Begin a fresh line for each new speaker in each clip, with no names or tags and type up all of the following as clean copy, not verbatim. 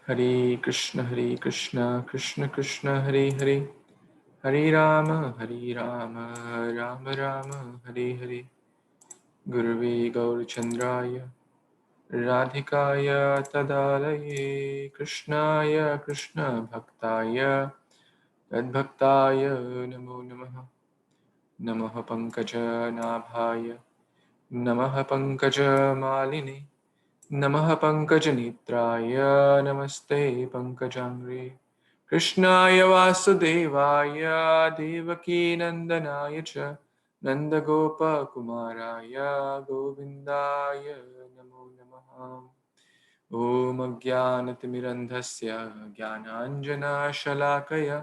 Hare Krishna, Krishna Krishna, Hare Hare, Hare Rama, Rama Rama, Hare Hare. Gurave Gaurachandraya, Radhikaya Tadalaye, Krishnaya Krishna Bhaktaya, Tadbhaktaya Namo Namaha. Namaha Pankaja Nabhaya, Namaha Pankaja Maline, Namaha Pankajanitraya, Namaste Pankajangre, Krishnaya Vasudevaya, Devaki Nandanaya Cha, Nandagopa Kumaraya, Govindaya Namo Namaha. Om Ajnanatimirandhasya Jnananjana Shalakaya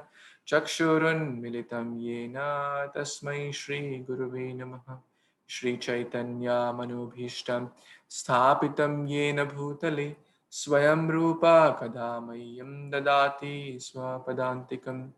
Chakshurunmilitam Yena Tasmai Shri Gurave Namaha. Shri Chaitanya Manobhishtam Sthapitam Yena Bhutale Swayam Rupa Kadamayam Dadati Swapadantikam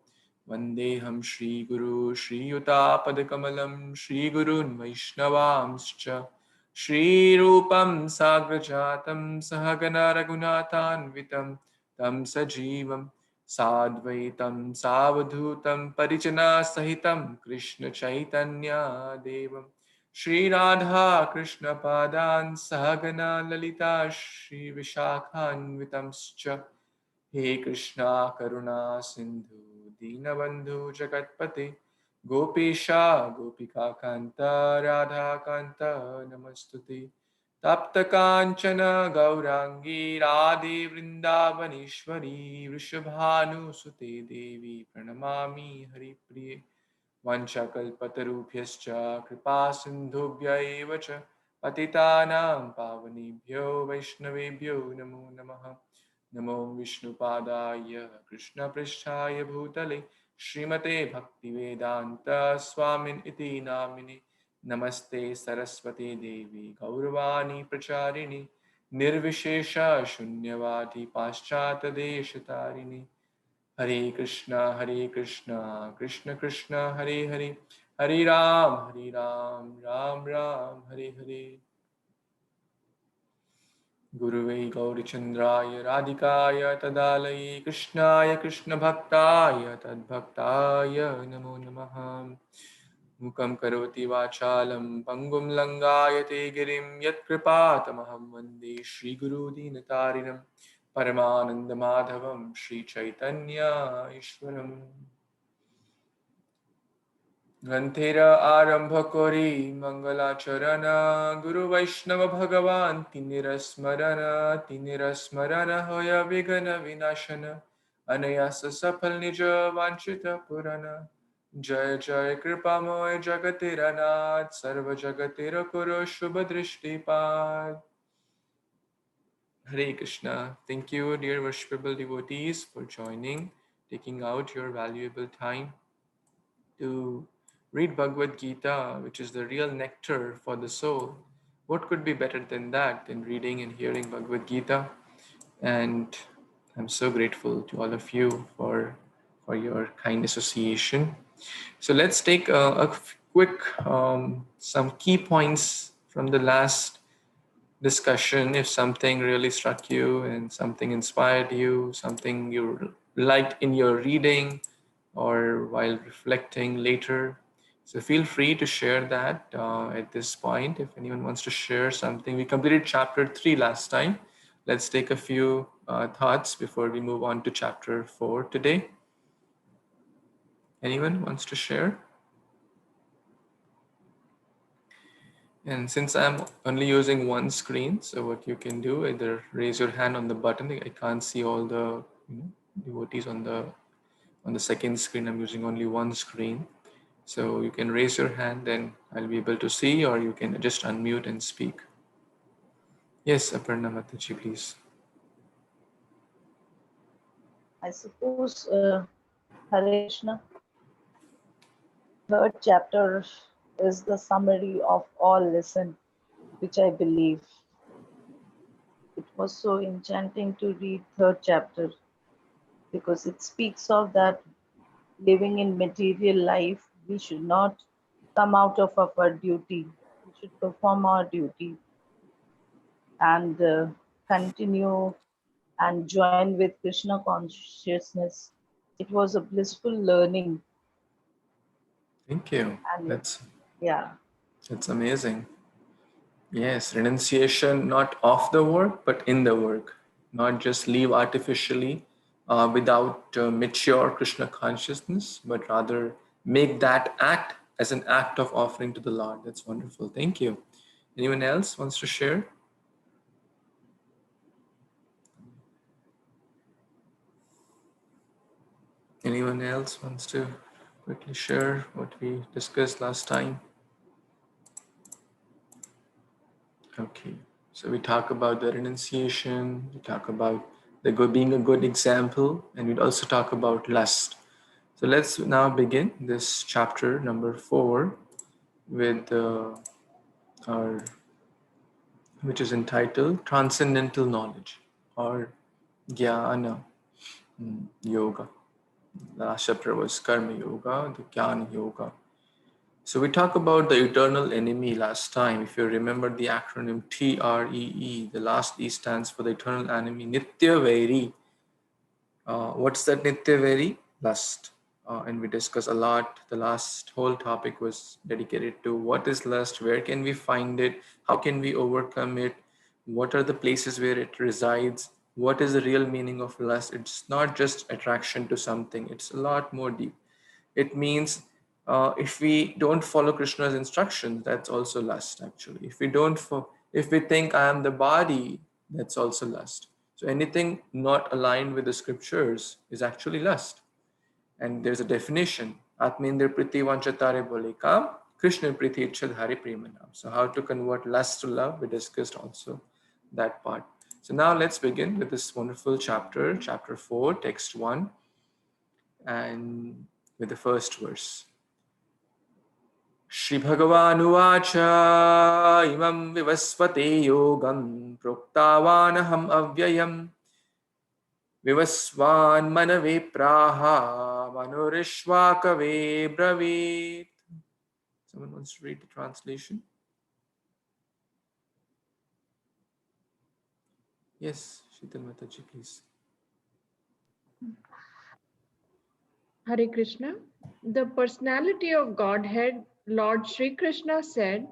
Vandeham Shri Guru Shri Yuta Padakamalam Shri Gurun Vaishnavamscha Shri Rupam Sagrajatam Sahagana Raghunathanvitam Tam Sajivam Sadvaitam Savadhutam Parijana Sahitam Krishna Chaitanya Devam Shri Radha Krishna Padan Sahagana Lalita Shri Vishakhanvitamscha He Krishna Karuna Sindhu Dinabandhu Jagatpate Gopesha Gopika Kanta Radha Kanta Namastute Tapta Kanchana Gaurangi Radhe Vrindavaneshwari Vrishabhanu Sute Devi Pranamami Hari Priye Vanchakalpatarubhyascha Kripa Sindhubhya eva cha Patitanam Pavanebhyo Vaishnavebhyo Namo Namaha Namo Vishnupadaya Krishna Pristhaya Bhutale Srimate Bhaktivedanta Swamin Iti Namini Namaste Saraswati Devi Gauravani Pracharini Nirvishesha Shunyavadi Paschata Deshatarini Hare Krishna, Krishna Krishna, Hare Hare, Hare Ram, Ram Ram, Hare Hare. Guruvai Gaurichandraya Radhikaya Tadalaye Krishnaya Krishna Bhaktaya Tadbhaktaya Namo Namaha. Mukam karoti vachalam pangum langayate girim yat kripatamaham vande Shri Guru Dinatarinam Paramananda Madhavam Shri Chaitanya Ishwaram. Granthera arambha kori mangalacharana Guru Vaishnava Bhagavan tinirasmarana hoya vigana vinashana anayasa safal nija vanchita purana Jai Jai Kripamoy Jagatiranath Sarva Jagatira Kuru Shubha Drishtipad. Hare Krishna. Thank you, dear worshipable devotees, for joining, taking out your valuable time to read Bhagavad Gita, which is the real nectar for the soul. What could be better than that, than reading and hearing Bhagavad Gita? And I'm so grateful to all of you for your kind association. So let's take a quick some key points from the last discussion. If something really struck you and something inspired you, something you liked in your reading or while reflecting later, so feel free to share that at this point. If anyone wants to share something, we completed chapter 3 last time. Let's take a few thoughts before we move on to chapter 4 today. Anyone wants to share? And since I'm only using one screen, so what you can do, either raise your hand on the button. I can't see all the devotees on the second screen. I'm using only one screen. So you can raise your hand, then I'll be able to see, or you can just unmute and speak. Yes, Aparna Mataji, please.
I suppose, Hare Krishna, third chapter is the summary of all lesson, which I believe. It was so enchanting to read third chapter because it speaks of that living in material life, we should not come out of our duty. We should perform our duty and continue and join with Krishna consciousness. It was a blissful learning,
Thank you.
and
That's
yeah,
that's amazing. Yes, renunciation not of the work, but in the work. Not just live artificially without mature Krishna consciousness, but rather make that act as an act of offering to the Lord. That's wonderful. Thank you. Anyone else wants to share? Anyone else wants to quickly share what we discussed last time? Okay, so we talk about the renunciation, we talk about the good, being a good example, and we'd also talk about lust. So let's now begin this chapter number 4 with our, which is entitled Transcendental Knowledge or Jnana Yoga. The last chapter was Karma Yoga, the Jnana Yoga. So we talked about the eternal enemy last time. If you remember the acronym TREE, the last E stands for the eternal enemy, Nitya Vairi. What's that Nitya Vairi? Lust. And we discussed a lot. The last whole topic was dedicated to what is lust, where can we find it, how can we overcome it, what are the places where it resides, what is the real meaning of lust. It's not just attraction to something, it's a lot more deep. It means if we don't follow Krishna's instructions, that's also lust. Actually, if we think I am the body, that's also lust. So anything not aligned with the scriptures is actually lust. And there's a definition: Atmendra priti vanchatare bole kam, Krishna priti ichchadhari premanam. So how to convert lust to love, we discussed also that part. So now let's begin with this wonderful chapter, chapter 4, text 1, and with the first verse. श्रीभगवानुवाच इमं विवस्वते योगं प्रोक्तावानहम् अव्ययम् विवस्वान्मनवे प्राह मनुरिश्वाकवे ब्रवीत्. Someone wants to read the translation? Yes, Shital Mataji, please.
Hare Krishna. The personality of Godhead, Lord Sri Krishna said,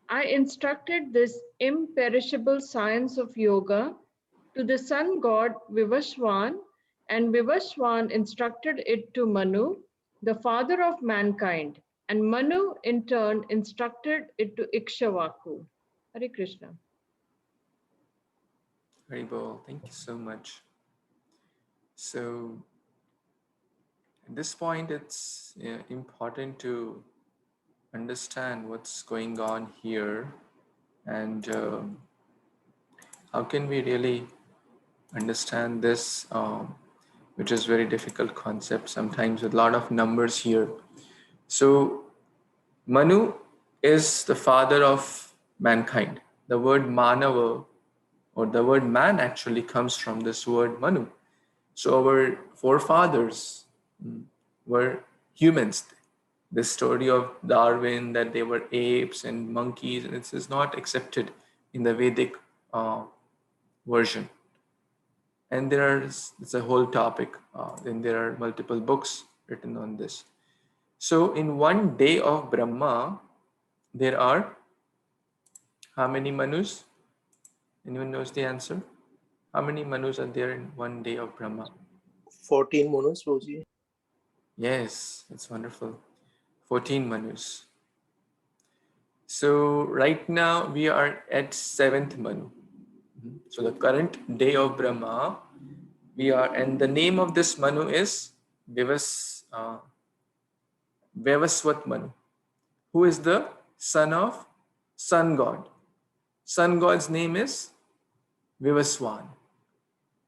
I instructed this imperishable science of yoga to the sun god Vivaswan, and Vivaswan instructed it to Manu, the father of mankind, and Manu in turn instructed it to Ikshvaku. Hare Krishna.
Very well, thank you so much. So at this point, it's important to understand what's going on here, and how can we really understand this, which is very difficult concept sometimes with a lot of numbers here. So Manu is the father of mankind. The word manava, or the word man, actually comes from this word Manu. So our forefathers were humans. The story of Darwin, that they were apes and monkeys, and this is not accepted in the Vedic version. And it's a whole topic. Then there are multiple books written on this. So in one day of Brahma, there are how many Manus? Anyone knows the answer? How many Manus are there in one day of Brahma?
14 Manus, Roji.
Yes, that's wonderful. 14 Manus. So right now we are at 7th Manu. So the current day of Brahma, and the name of this Manu is Vivaswat Manu, who is the son of sun god. Sun god's name is Vivaswan.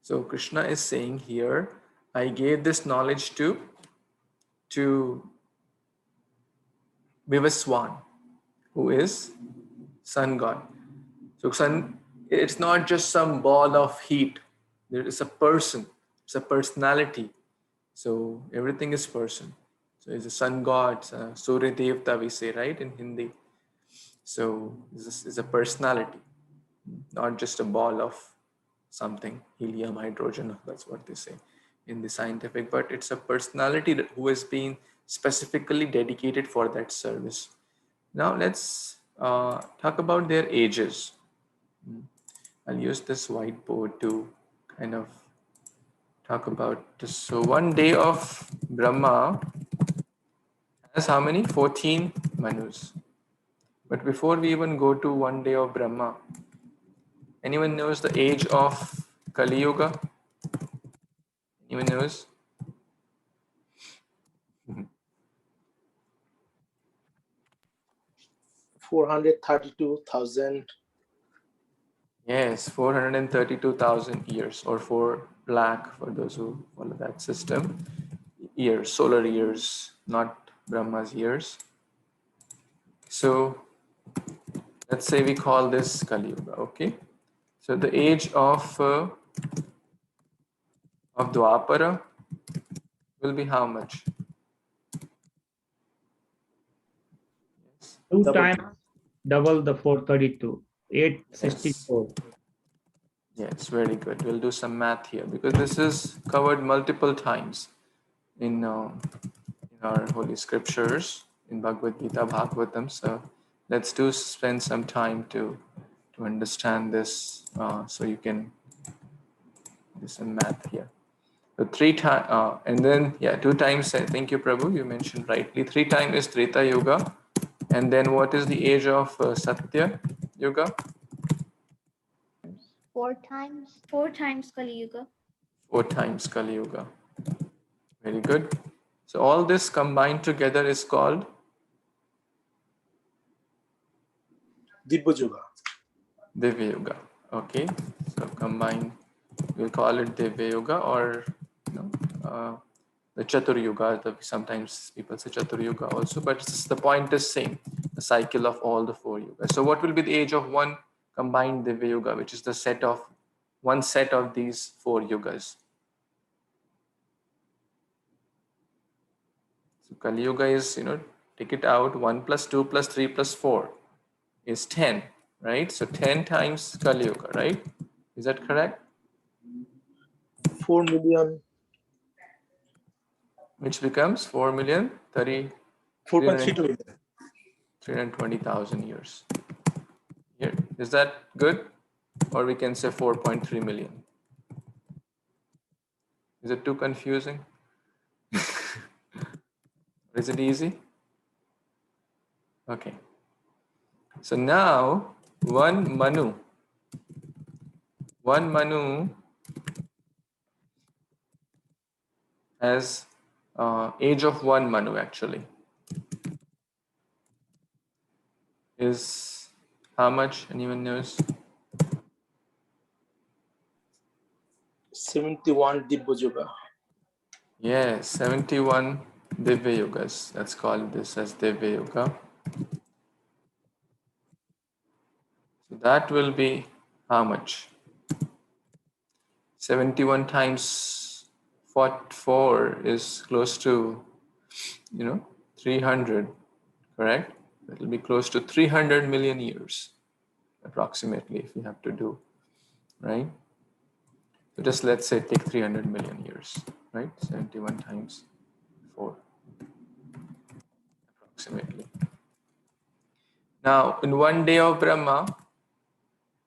So Krishna is saying here, I gave this knowledge to Vivaswan, who is sun god. So sun, it's not just some ball of heat. There is a person. It's a personality. So everything is person. So it's a sun god, Surya Devta we say, right, in Hindi. So this is a personality, not just a ball of something, helium, hydrogen, that's what they say in the scientific, but it's a personality who has been specifically dedicated for that service. Now let's talk about their ages. I'll use this whiteboard to kind of talk about this. So one day of Brahma has how many? 14 Manus. But before we even go to one day of Brahma, anyone knows the age of Kali Yuga? Anyone knows?
432,000.
Yes, 432,000 years, or 4 lakh for those who follow that system. Years, solar years, not Brahma's years. So let's say we call this Kali Yuga, okay? So the age of Dwapara will be how much? Yes.
Two
Double.
times double the 432.
Yes.
864.
Yes, very good. We'll do some math here because this is covered multiple times in our holy scriptures, in Bhagavad Gita, Bhagavatam. So let's spend some time to understand this, so you can do some math here. So 3 times, and then 2 times. Thank you, Prabhu. You mentioned rightly. 3 times is Treta Yuga, and then what is the age of Satya Yuga?
4 times Kali Yuga.
4 times Kali Yuga. Very good. So all this combined together is called
Dibba Yuga.
Divya Yuga. Okay. So combined, we'll call it Divya Yuga, or the Chatur Yuga. Sometimes people say Chatur Yuga also, but the point is same. The cycle of all the 4 yugas. So what will be the age of one combined Divya Yuga, which is the one set of these 4 yugas? So Kali Yuga is, take it out, 1 plus 2 plus 3 plus 4 is 10, right? So 10 times Kali Yuga, right? Is that correct?
4 million.
Which becomes 4 million
4.32 million.
320,000 years. Here, is that good? Or we can say 4.3 million. Is it too confusing? Is it easy? Okay. So now one Manu has age of one Manu actually is how much? Anyone knows?
71 Dibba Yuga.
Yes, 71 Divya Yugas. Let's call this as Divya Yuga. So that will be how much? 71 times 4 is close to, 300, correct? It will be close to 300 million years, approximately, if you have to do, right? So just let's say take 300 million years, right? 71 times 4, approximately. Now, in one day of Brahma,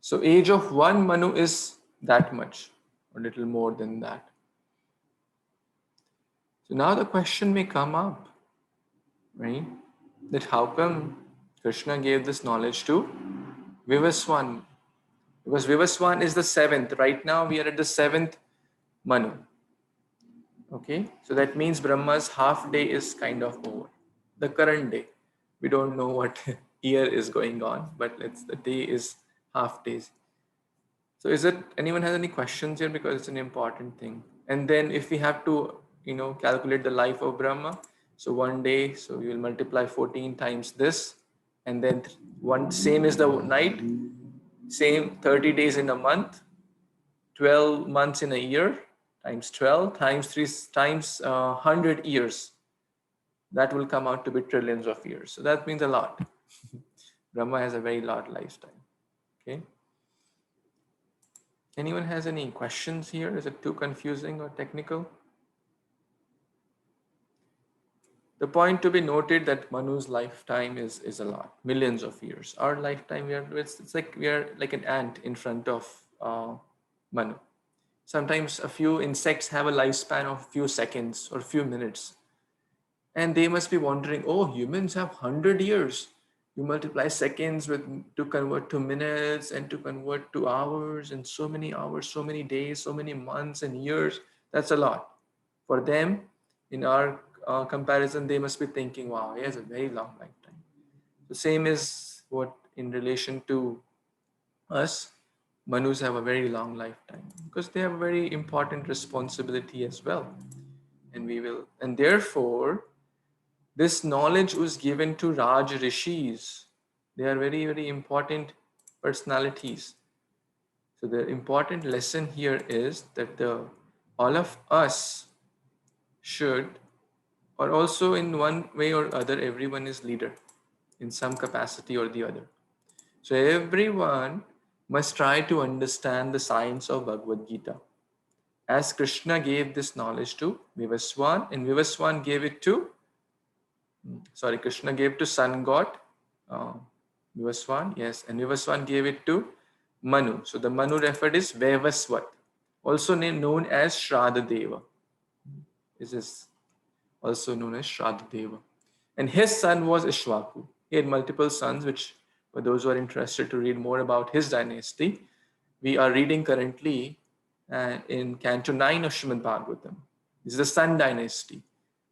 so age of one Manu is that much, or little more than that. So now the question may come up, right? That how come Krishna gave this knowledge to Vivaswan? Because Vivaswan is the 7th. Right now we are at the 7th Manu. Okay, so that means Brahma's half day is kind of over. The current day. We don't know what year is going on, but the day is half days. So is it, anyone has any questions here? Because it's an important thing. And then if we have to, calculate the life of Brahma, so one day, so we will multiply 14 times this, and then same is the night, same 30 days in a month, 12 months in a year, times 12, times 3, times 100 years. That will come out to be trillions of years. So that means a lot. Brahma has a very long lifetime. Okay. Anyone has any questions here? Is it too confusing or technical? The point to be noted that Manu's lifetime is a lot, millions of years. Our lifetime, it's like we are like an ant in front of Manu. Sometimes a few insects have a lifespan of few seconds or few minutes. And they must be wondering, oh, humans have 100 years. You multiply seconds with to convert to minutes and to convert to hours, so many days, so many months and years. That's a lot. For them, in our comparison, they must be thinking, wow, he has a very long lifetime. The same is what in relation to us, Manus have a very long lifetime because they have a very important responsibility as well. And therefore, this knowledge was given to Raj Rishis. They are very, very important personalities. So the important lesson here is that all of us should, or also in one way or other, everyone is leader in some capacity or the other. So everyone must try to understand the science of Bhagavad Gita. As Krishna gave this knowledge to Vivaswan, and Vivaswan gave it to Krishna gave to sun god uh, Vivaswan, yes, and Vivaswan gave it to Manu. So the Manu referred is Vevaswat, also known as Shraddha Deva. This is also known as Shraddha Deva. And his son was Ishwaku. He had multiple sons, which for those who are interested to read more about his dynasty, we are reading currently in Canto 9 of Srimad Bhagavatam. This is the Sun dynasty.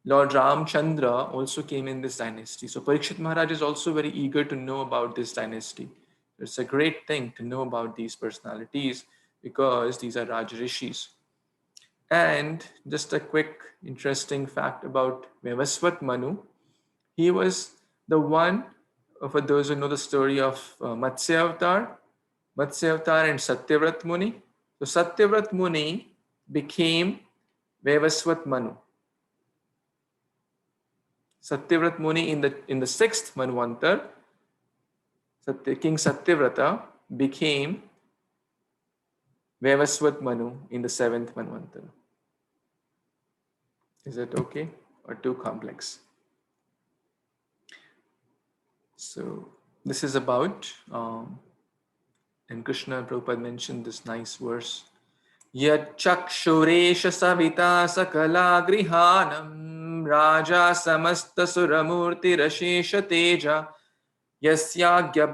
Lord Ramchandra also came in this dynasty. So Parikshit Maharaj is also very eager to know about this dynasty. It's a great thing to know about these personalities because these are Raj Rishis. And just a quick interesting fact about Vevaswat Manu. He was the one, for those who know the story of Matsya Avatar and Satyavrat Muni. So Satyavrat Muni became Vevaswat Manu. Satyavrat Muni in the sixth Manvantar, King Satyavrata became Vevaswat Manu in the seventh Manvantar. Is that okay or too complex? So this is about, and Krishna Prabhupada mentioned this nice verse. Yachakshuresha savita sakala grihanam raja samasta suramurti rashesha teja yasyagya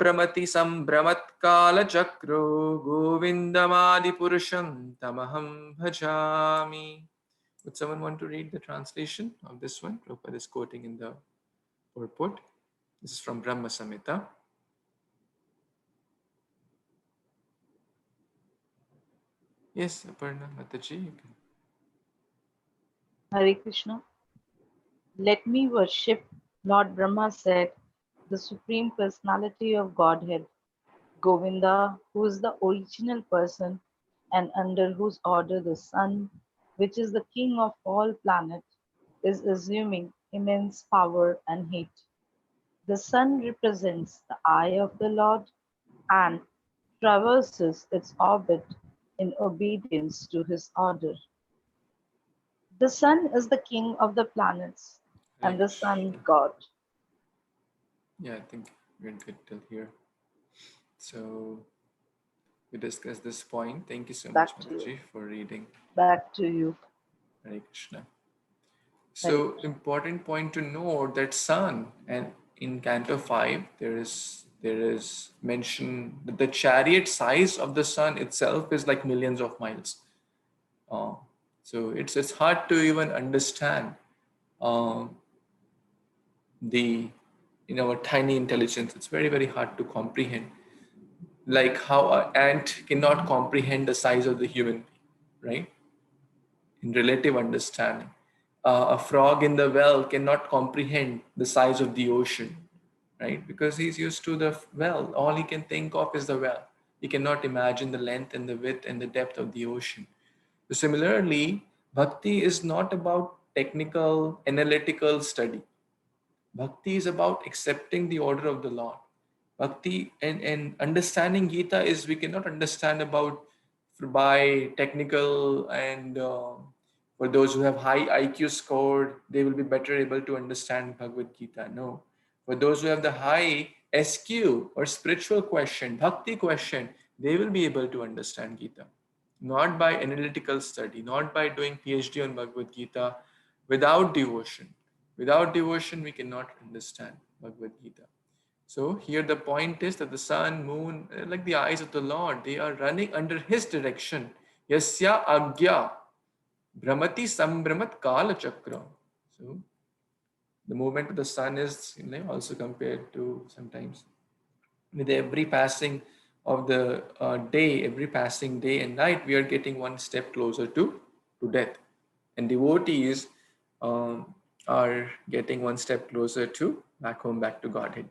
sambramat kala chakro govindamadi purusham tamaham bhajami. Would someone want to read the translation of this one? Prabhupada is quoting in the purport. This is from Brahma Samhita. Yes, Aparna Mataji, you can.
Hare Krishna. Let me worship, Lord Brahma said, the Supreme Personality of Godhead, Govinda, who is the original person and under whose order the sun, which is the king of all planets, is assuming immense power and heat. The sun represents the eye of the Lord and traverses its orbit in obedience to his order. The sun is the king of the planets
Hare
and the
Krishna.
sun god.
Yeah, I think we're good till here. So we discussed this point. Thank you so much,
Back to you.
Mataji, for reading.
Back to you.
Hare Krishna.
Hare
So important point to note that sun, and in Canto 5 there is mention that the chariot size of the sun itself is like millions of miles. Uh, so it's hard to even understand uh, the in our tiny intelligence. It's very, very hard to comprehend, like how an ant cannot comprehend the size of the human, right? In relative understanding, a frog in the well cannot comprehend the size of the ocean, right? Because he's used to the well. All he can think of is the well. He cannot imagine the length and the width and the depth of the ocean. So similarly, bhakti is not about technical analytical study. Bhakti is about accepting the order of the Lord. Bhakti and understanding Gita is, we cannot understand about by technical and for those who have high IQ score, they will be better able to understand Bhagavad Gita. No. For those who have the high SQ or spiritual question, bhakti question, they will be able to understand Gita. Not by analytical study, not by doing PhD on Bhagavad Gita, without devotion. Without devotion, we cannot understand Bhagavad Gita. So here the point is that the sun, moon, like the eyes of the Lord, they are running under His direction. Yasya agya brahmati sambramat kala chakra. So the movement of the sun is also compared to sometimes with every passing of the day, every passing day and night, we are getting one step closer to death. And devotees are getting one step closer to back home, back to Godhead.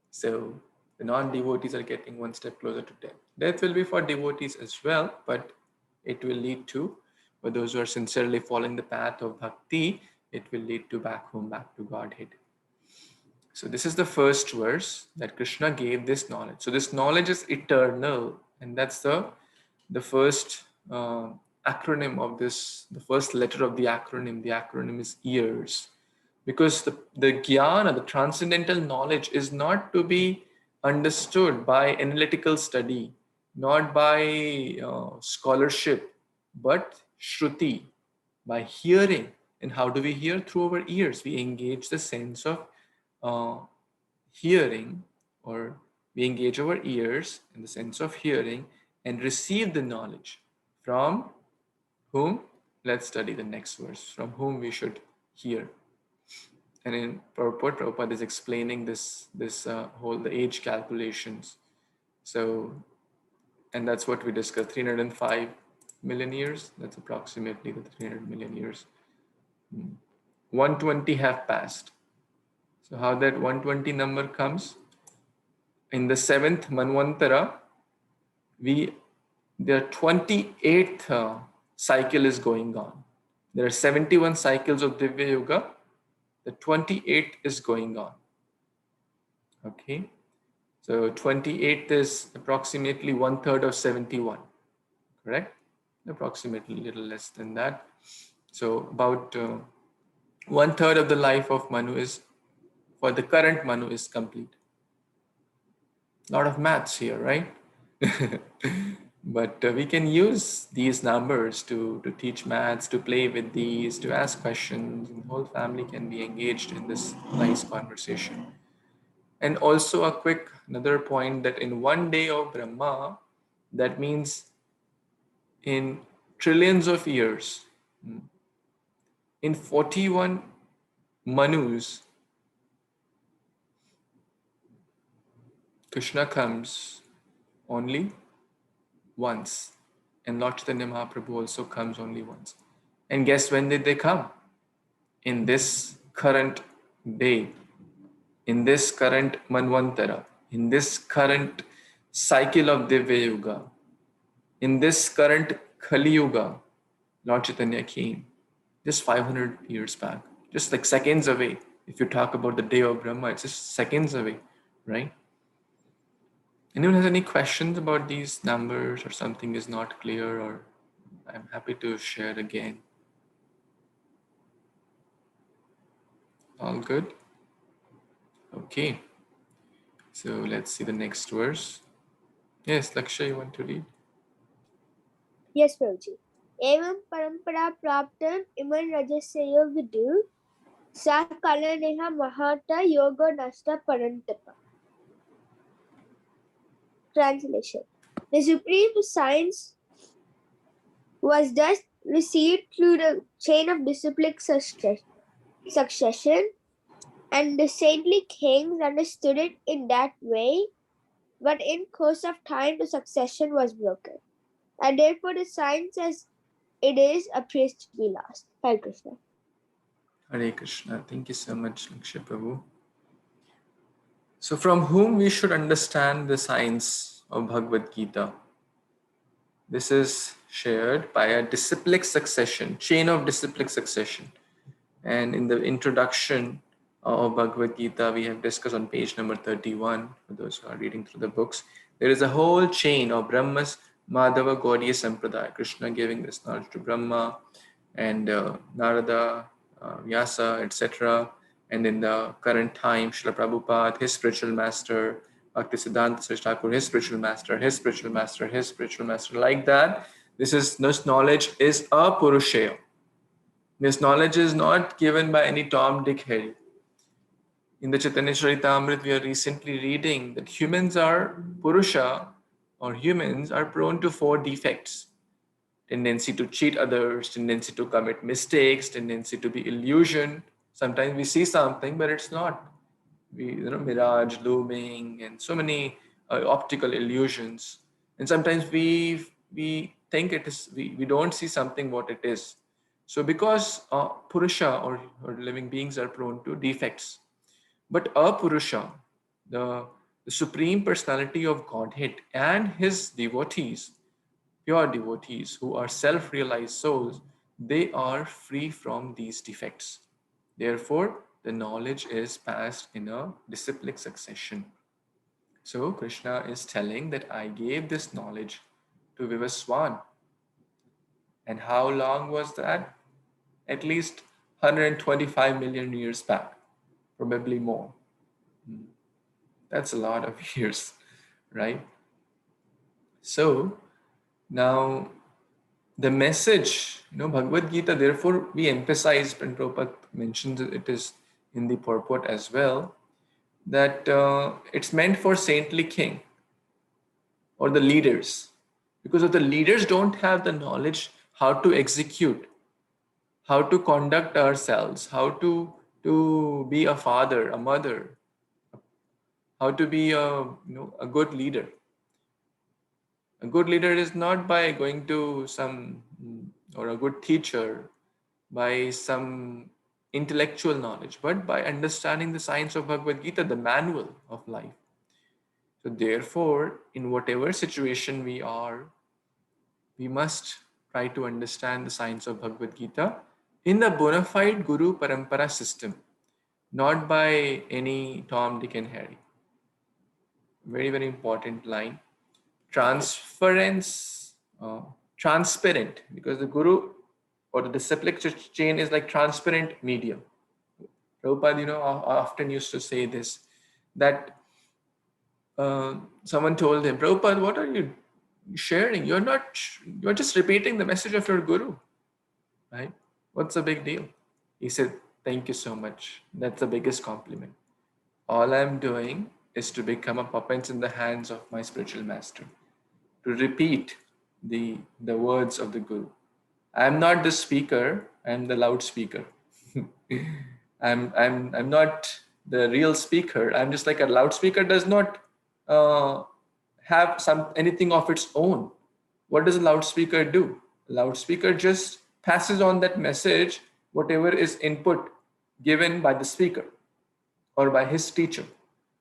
So the non-devotees are getting one step closer to death. Death will be for devotees as well, but it will lead to, for those who are sincerely following the path of bhakti, it will lead to back home, back to Godhead. So this is the first verse that Krishna gave this knowledge. So this knowledge is eternal, and that's the first acronym of this, the first letter of the acronym. The acronym is ears, because the jnana, the transcendental knowledge, is not to be understood by analytical study, not by scholarship, but shruti, by hearing. And how do we hear? Through our ears. We engage the sense of hearing, or we engage our ears in the sense of hearing and receive the knowledge. From whom? Let's study the next verse. From whom we should hear. And in purport, Prabhupada is explaining this whole, the age calculations. So, and that's what we discussed, 305 million years. That's approximately the 300 million years. 120 have passed. So how that 120 number comes? In the 7th Manvantara, the 28th cycle is going on. There are 71 cycles of Divya Yuga. The 28th is going on. Okay. So 28th is approximately 1/3 of 71. Correct? Approximately a little less than that. So about 1/3 of the life of Manu is, for the current Manu, is complete. A lot of maths here, right? But we can use these numbers to teach maths, to play with these, to ask questions, and the whole family can be engaged in this nice conversation. And also another point, that in one day of Brahma, that means in trillions of years, in 41 Manus, Krishna comes only once. And Lord Chaitanya Mahaprabhu also comes only once. And guess when did they come? In this current day, in this current Manvantara, in this current cycle of Divya Yuga, in this current Kali Yuga, Lord Chaitanya came just 500 years back, just like seconds away. If you talk about the day of Brahma, it's just seconds away, right? Anyone has any questions about these numbers, or something is not clear, or I'm happy to share again. All good? Okay. So let's see the next verse. Yes, Lakshay, you want to read?
Yes, Prabhuji. Evam parampara praptam iman rajasya vidu sa kalaneha mahata yoga nasta parantapa. Translation. The supreme science was thus received through the chain of disciplic succession, and the saintly kings understood it in that way, but in course of time the succession was broken, and therefore the science as it is appears to be lost. Hare Krishna.
Hare Krishna. Thank you so much, Lakshay Prabhu. So from whom we should understand the science of Bhagavad Gita? This is shared by a disciplic succession, chain of disciplic succession. And in the introduction of Bhagavad Gita, we have discussed on page number 31, for those who are reading through the books, there is a whole chain of Brahmas, Madhava Gaudiya Sampradaya, Krishna giving this knowledge to Brahma, and Narada, Vyasa, etc. And in the current time, Srila Prabhupada, his spiritual master, Bhaktisiddhanta Saraswati Thakur, his spiritual master, his spiritual master, his spiritual master, like that. This knowledge is a Purushaya. This knowledge is not given by any Tom, Dick, Harry. In the Chaitanya Charitamrita, we are recently reading that humans are Purusha, or humans are prone to 4 defects: tendency to cheat others, tendency to commit mistakes, tendency to be illusioned. Sometimes we see something, but it's not. Mirage, looming, and so many optical illusions. And sometimes we think it is, we don't see something what it is. So because Purusha or living beings are prone to defects, but Apurusha, the Supreme Personality of Godhead and his devotees, pure devotees who are self realized souls, they are free from these defects. Therefore, the knowledge is passed in a disciplic succession. So, Krishna is telling that I gave this knowledge to Vivaswan. And how long was that? At least 125 million years back, probably more. That's a lot of years, right? So, now the message, Bhagavad Gita, therefore we emphasize, and Prabhupada mentions it is in the purport as well, that it's meant for saintly king or the leaders, because if the leaders don't have the knowledge how to execute, how to conduct ourselves, how to be a father, a mother, how to be a good leader. A good leader is not by going to some, or a good teacher by some intellectual knowledge, but by understanding the science of Bhagavad Gita, the manual of life. So therefore, in whatever situation we are, we must try to understand the science of Bhagavad Gita in the bona fide Guru Parampara system, not by any Tom, Dick, and Harry. Very, very important line. Transference, transparent, because the Guru or the disciplic chain is like transparent medium. Prabhupada, often used to say this, that someone told him, Prabhupada, what are you sharing? You're just repeating the message of your Guru, right? What's the big deal? He said, thank you so much. That's the biggest compliment. All I'm doing is to become a puppet in the hands of my spiritual master, to repeat the words of the Guru. I'm not the speaker, I'm the loudspeaker. I'm not the real speaker. I'm just like a loudspeaker does not have anything of its own. What does a loudspeaker do? A loudspeaker just passes on that message, whatever is input given by the speaker or by his teacher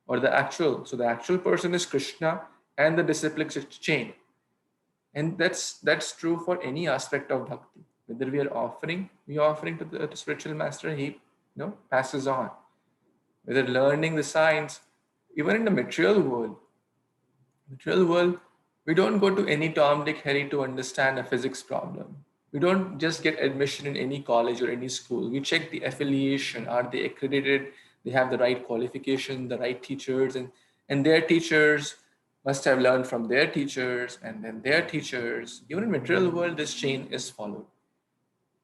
or the actual. So the actual person is Krishna and the disciplic chain. And that's true for any aspect of bhakti. Whether we are offering to the spiritual master, he passes on. Whether learning the science, even in the material world, we don't go to any Tom, Dick, Harry to understand a physics problem. We don't just get admission in any college or any school. We check the affiliation. Are they accredited? They have the right qualification, the right teachers, and their teachers must have learned from their teachers, and then their teachers. Even in material world, this chain is followed.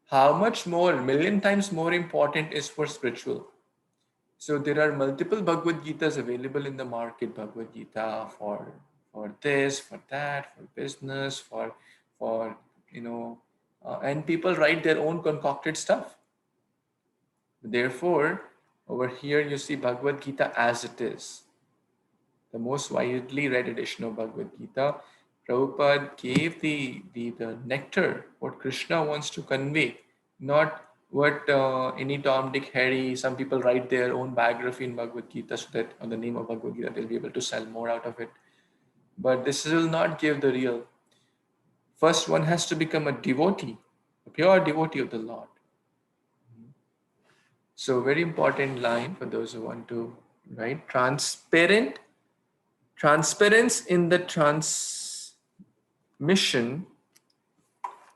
How much more, million times more important is for spiritual. So there are multiple Bhagavad Gitas available in the market. Bhagavad Gita for this, for that, for business, for and people write their own concocted stuff. Therefore, over here you see Bhagavad Gita as it is. The most widely read edition of Bhagavad Gita. Prabhupada gave the nectar, what Krishna wants to convey, not what any Tom, Dick, Harry. Some people write their own biography in Bhagavad Gita so that on the name of Bhagavad Gita they'll be able to sell more out of it. But this will not give the real. First, one has to become a devotee, a pure devotee of the Lord. So, very important line for those who want to write. Transparence in the transmission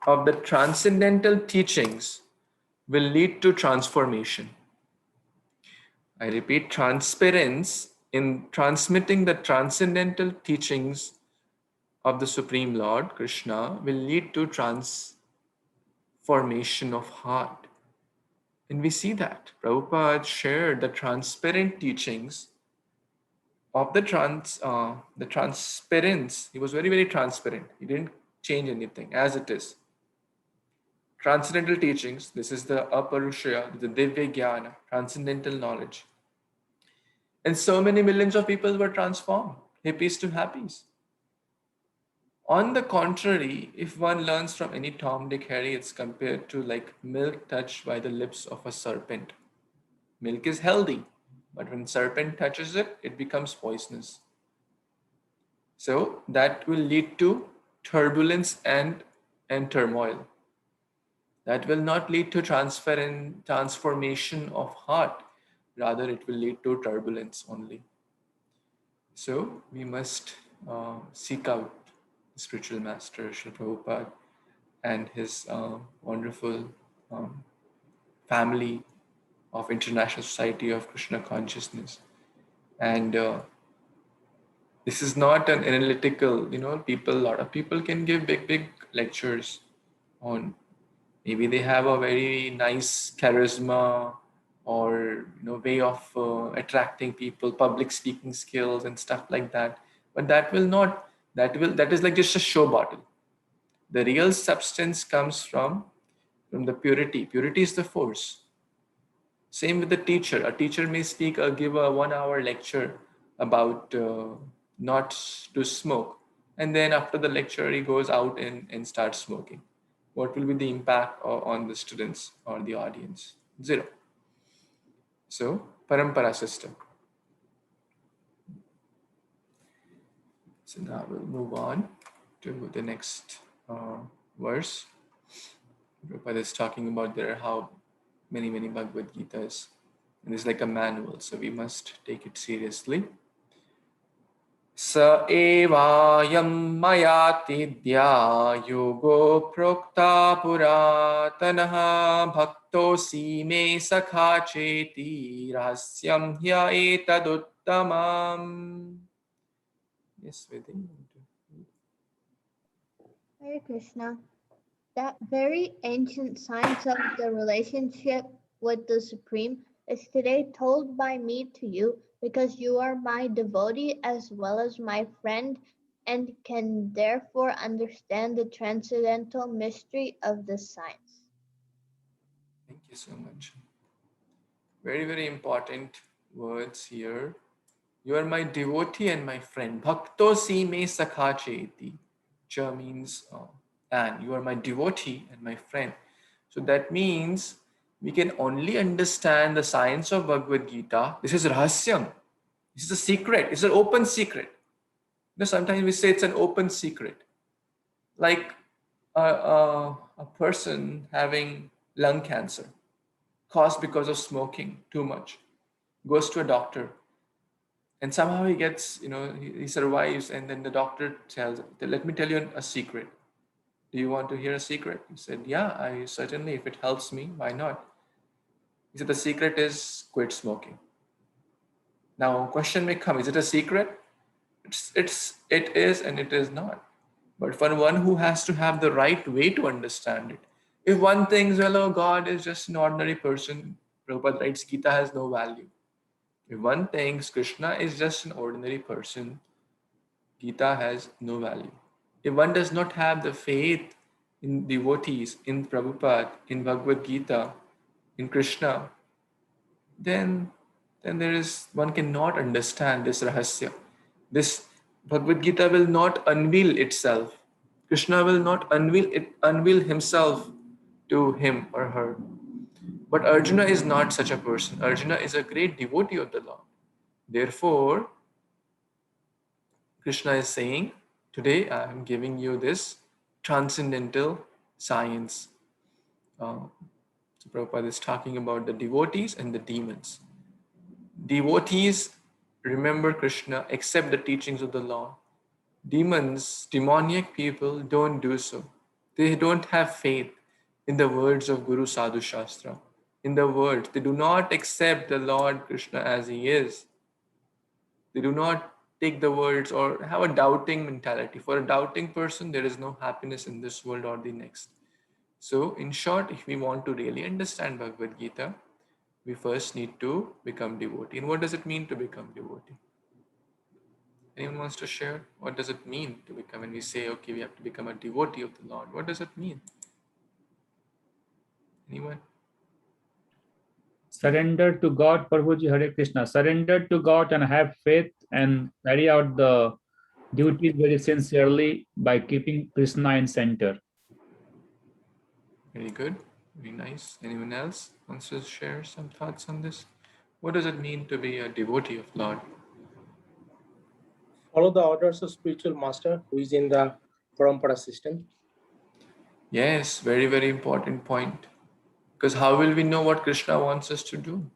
of the transcendental teachings will lead to transformation. I repeat, transparence in transmitting the transcendental teachings of the Supreme Lord Krishna will lead to transformation of heart. And we see that Prabhupada shared the transparent teachings of the transparence. He was very, very transparent. He didn't change anything as it is. Transcendental teachings, this is the aparushaya, the divya jnana, transcendental knowledge. And so many millions of people were transformed, hippies to happies. On the contrary, if one learns from any Tom, Dick, Harry, it's compared to like milk touched by the lips of a serpent. Milk is healthy, but when serpent touches it, it becomes poisonous. So that will lead to turbulence and turmoil. That will not lead to transformation of heart. Rather, it will lead to turbulence only. So we must seek out the spiritual master, Srila Prabhupada, and his wonderful family of International Society of Krishna Consciousness. And this is not an analytical, a lot of people can give big lectures on, maybe they have a very nice charisma or way of attracting people, public speaking skills and stuff like that. But that is like just a show bottle. The real substance comes from the purity. Purity is the force. Same with the teacher. A teacher may give a 1 hour lecture about not to smoke, and then after the lecture he goes out and starts smoking. What will be the impact on the students or the audience? Zero. So, parampara system. So now we'll move on to the next verse. Prabhupada is talking about there are how many Bhagavad Gitas, and it's like a manual, so we must take it seriously. Sa evayam mayatidya yogo prokta puratanaha bhaktosi me sakha cheti rahasyam hya etaduttamam. Yes, Vedin.
Hare Krishna. That very ancient science of the relationship with the Supreme is today told by me to you because you are my devotee as well as my friend and can therefore understand the transcendental mystery of this science.
Thank you so much. Very, very important words here. You are my devotee and my friend. Bhakto si me sakha cheti. Cha means and. You are my devotee and my friend. So that means we can only understand the science of Bhagavad Gita. This is rahasyam. This is a secret. It's an open secret. Sometimes we say it's an open secret. Like a person having lung cancer caused because of smoking too much goes to a doctor, and somehow he gets, he survives, and then the doctor tells, let me tell you a secret. Do you want to hear a secret? He said, yeah, I certainly, if it helps me, why not? He said, the secret is quit smoking. Now question may come, is it a secret? It is and it is not. But for one who has to have the right way to understand it, if one thinks, well, oh, God is just an ordinary person, Prabhupada writes, Gita has no value. If one thinks Krishna is just an ordinary person, Gita has no value. If one does not have the faith in devotees, in Prabhupada, in Bhagavad Gita, in Krishna, then one cannot understand this rahasya. This Bhagavad Gita will not unveil itself. Krishna will not unveil himself to him or her. But Arjuna is not such a person. Arjuna is a great devotee of the Lord. Therefore, Krishna is saying, today I am giving you this transcendental science. So Prabhupada is talking about the devotees and the demons. Devotees remember Krishna, accept the teachings of the Lord. demoniac people don't do so. They don't have faith in the words of Guru Sadhu Shastra. In the words, they do not accept the Lord Krishna as he is. They do not take the words or have a doubting mentality. For a doubting person, there is no happiness in this world or the next. So, in short, if we want to really understand Bhagavad Gita, we first need to become devotee. And what does it mean to become devotee? Anyone wants to share? What does it mean to become? When we say, okay, we have to become a devotee of the Lord, what does it mean? Anyone?
Surrender to God, Prabhuji, Hare Krishna. Surrender to God and have faith and carry out the duties very sincerely by keeping Krishna in center.
Very good. Very nice. Anyone else wants to share some thoughts on this? What does it mean to be a devotee of Lord?
Follow the orders of spiritual master who is in the parampara system.
Yes, very, very important point. Because how will we know what Krishna wants us to do?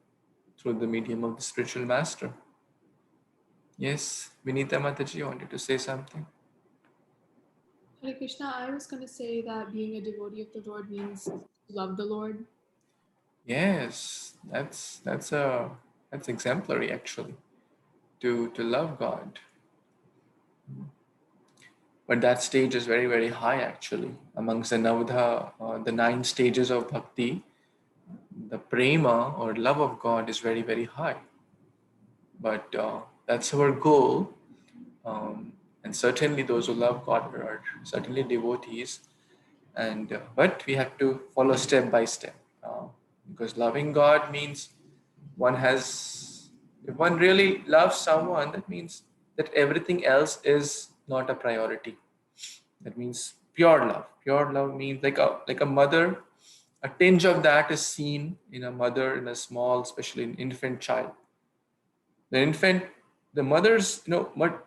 Through the medium of the spiritual master. Yes, Vinita Mataji wanted to say something.
Hare Krishna, I was going to say that being a devotee of the Lord means to love the Lord.
Yes, that's exemplary actually. To love God. But that stage is very, very high actually. Amongst the Navadha, the 9 stages of bhakti, the prema or love of God is very, very high. But that's our goal. And certainly those who love God are certainly devotees. And but we have to follow step by step. Because loving God means if one really loves someone, that means that everything else is not a priority. That means pure love. Pure love means like a mother. A tinge of that is seen in a mother, in a small, especially an infant child. The infant, the mother's,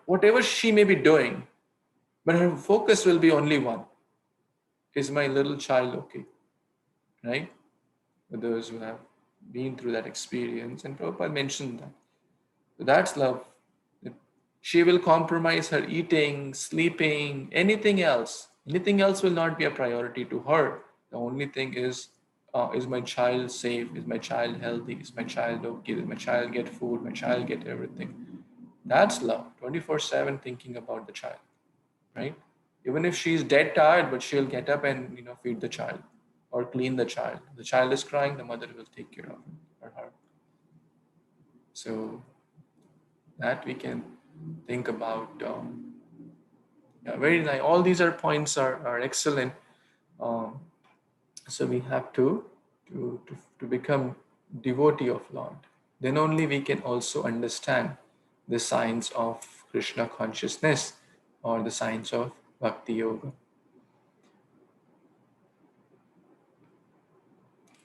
whatever she may be doing, but her focus will be only one. Is my little child okay? Right? For those who have been through that experience, and Prabhupada mentioned that. So that's love. She will compromise her eating, sleeping, anything else. Anything else will not be a priority to her. The only thing is my child safe? Is my child healthy? Is my child okay? Does my child get food? My child get everything? That's love. 24/7 thinking about the child, right? Even if she's dead tired, but she'll get up and feed the child or clean the child. The child is crying, the mother will take care of it or her. So that we can think about. Yeah, very nice. All these points are excellent. Um, so we have to become devotee of Lord. Then only we can also understand the science of Krishna consciousness or the science of Bhakti Yoga.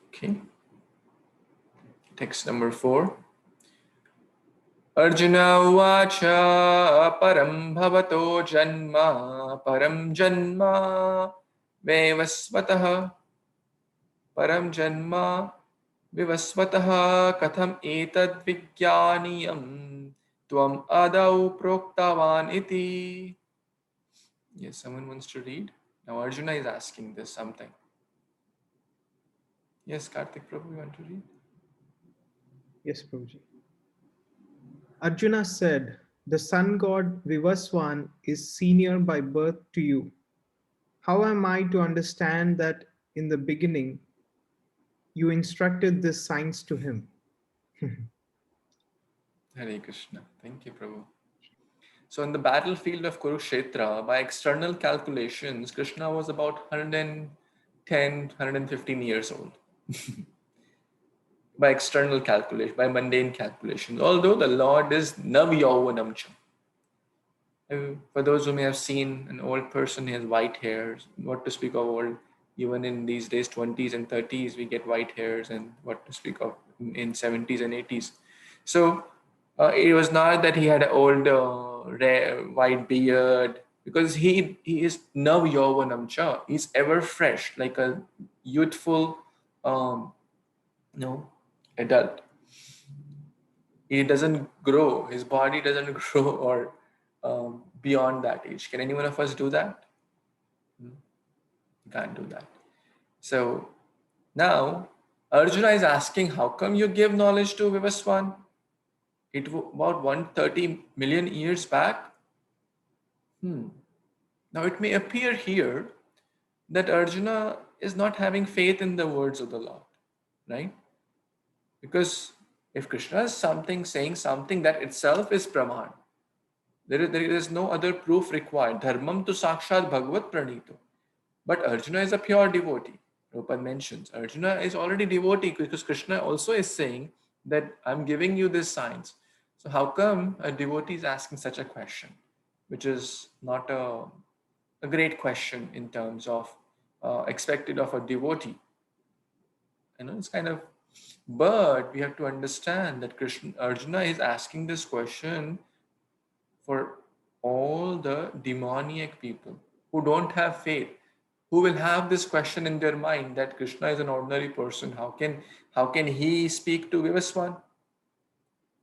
Okay. Text number 4. Arjuna uvacha param bhavato janma param janma vevasvatah param janma vivasvatah katham etad vijnaniyam tvam adau proktavan iti. Yes, someone wants to read. Now Arjuna is asking this something. Yes, Karthik Prabhu, you want to read?
Yes, Prabhuji. Arjuna said, the sun god Vivaswan is senior by birth to you. How am I to understand that in the beginning you instructed this science to him?
Hare Krishna. Thank you, Prabhu. So in the battlefield of Kurukshetra, by external calculations, Krishna was about 110, 115 years old. By external calculation, by mundane calculations. Although the Lord is Nav Yauvanamcha. For those who may have seen an old person, he has white hairs. What to speak of old, even in these days, 20s and 30s, we get white hairs, and what to speak of in 70s and 80s. So it was not that he had an old white beard, because he is Nav Yauvanamcha. He's ever fresh, like a youthful adult. He doesn't grow, his body doesn't grow or beyond that age. Can any one of us do that? You can't do that. So now Arjuna is asking, how come you give knowledge to Vivaswan? It was about 130 million years back. Now it may appear here that Arjuna is not having faith in the words of the Lord, right? Because if Krishna is saying something, that itself is praman. There is no other proof required. Dharmam tu sakshat bhagavat pranito. But Arjuna is a pure devotee. Prabhupada mentions Arjuna is already devotee because Krishna also is saying that I'm giving you this science. So how come a devotee is asking such a question, which is not a great question in terms of expected of a devotee? It's kind of, but we have to understand that Arjuna is asking this question for all the demoniac people who don't have faith, who will have this question in their mind that Krishna is an ordinary person. How can he speak to Vivaswan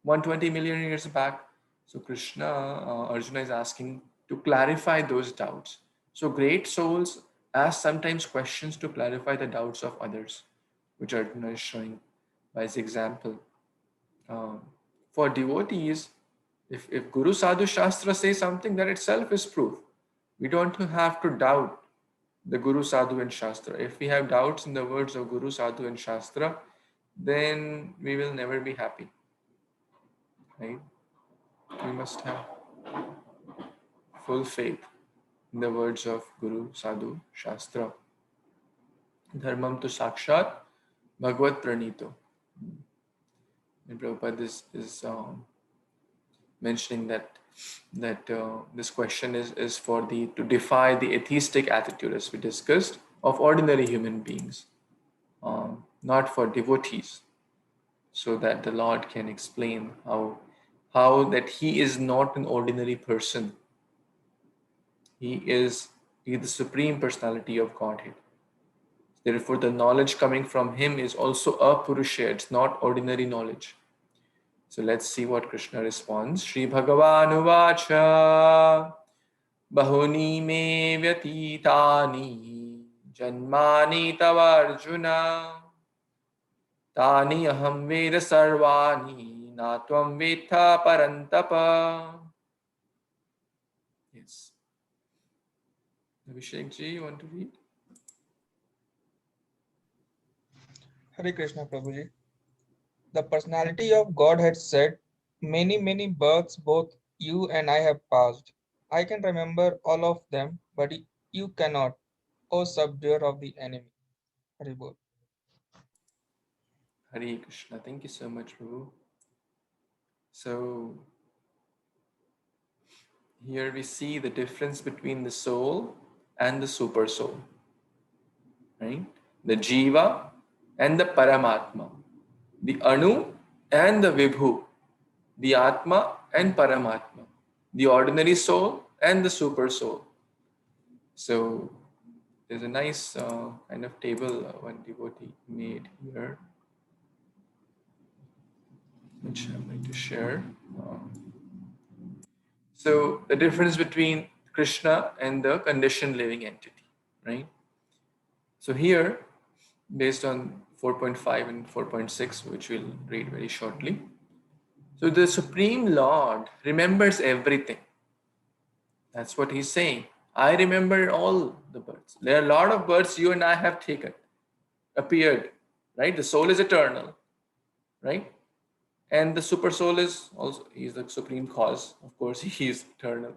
120 million years back? So Arjuna is asking to clarify those doubts. So great souls ask sometimes questions to clarify the doubts of others, which Arjuna is showing by his example. For devotees, if Guru Sadhu Shastra says something, that itself is proof. We don't have to doubt the Guru Sadhu and Shastra. If we have doubts in the words of Guru Sadhu and Shastra, then we will never be happy. Right? We must have full faith in the words of Guru Sadhu Shastra. Dharmam tu sakshat bhagavat pranito. And Prabhupada is mentioning that this question is for to defy the atheistic attitude, as we discussed, of ordinary human beings, not for devotees, so that the Lord can explain how that he is not an ordinary person. He is the Supreme Personality of Godhead. Therefore, the knowledge coming from him is also apurusha. It's not ordinary knowledge. So let's see what Krishna responds. Shri Bhagavan Uvacha Bahuni me vyatitani Janmani tavarjuna Tani aham veda sarvani Natvam vetha parantapa. Yes. Abhishek ji, you want to read?
Hare Krishna Prabhuji. The personality of Godhead said, many, many births both you and I have passed. I can remember all of them, but you cannot, O subduer of the enemy. Hare Bol.
Hare Krishna. Thank you so much, Prabhu. So here we see the difference between the soul and the super soul, right? The Jiva and the Paramatma, the Anu and the Vibhu, the Atma and Paramatma, the ordinary soul and the super soul. So there's a nice kind of table one devotee made here, which I'm going to share. So the difference between Krishna and the conditioned living entity, right? So here, based on 4.5 and 4.6, which we'll read very shortly. So the Supreme Lord remembers everything. That's what he's saying. I remember all the births. There are a lot of births you and I have appeared, right? The soul is eternal, right? And the super soul is also, he's the supreme cause. Of course, he is eternal.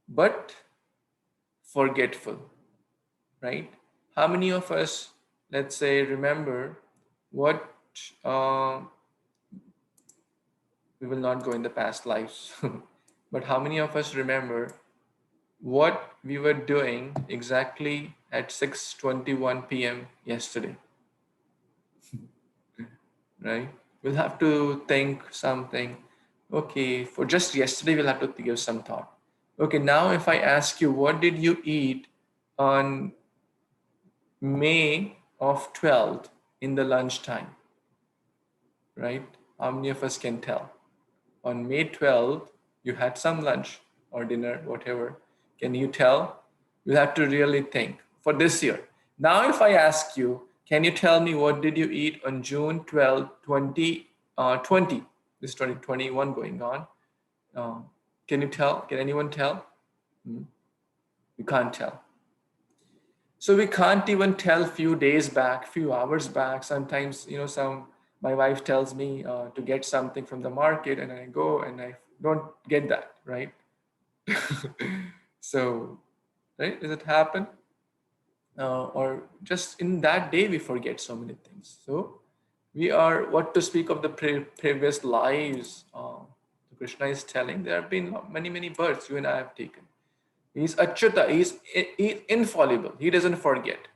But forgetful, right? How many of us, let's say, remember what, we will not go in the past lives, but how many of us remember what we were doing exactly at 6:21 p.m. yesterday? Right? We'll have to think something. Okay, for just yesterday, we'll have to give some thought. Okay, now if I ask you, what did you eat on May of 12th in the lunchtime? Right? How many of us can tell? On May 12th, You had some lunch or dinner, whatever. Can you tell? You have to really think for this year. Now, if I ask you, can you tell me what did you eat on June 12, 2020? This is 2021 going on. Can you tell? Can anyone tell? You can't tell. So we can't even tell few days back, few hours back. Sometimes, my wife tells me to get something from the market, and I go and I don't get that, right? So, right? Does it happen? Or just in that day we forget so many things. So we are, what to speak of the previous lives. Krishna is telling there have been many births you and I have taken. He's Achyuta, he's infallible, he doesn't forget.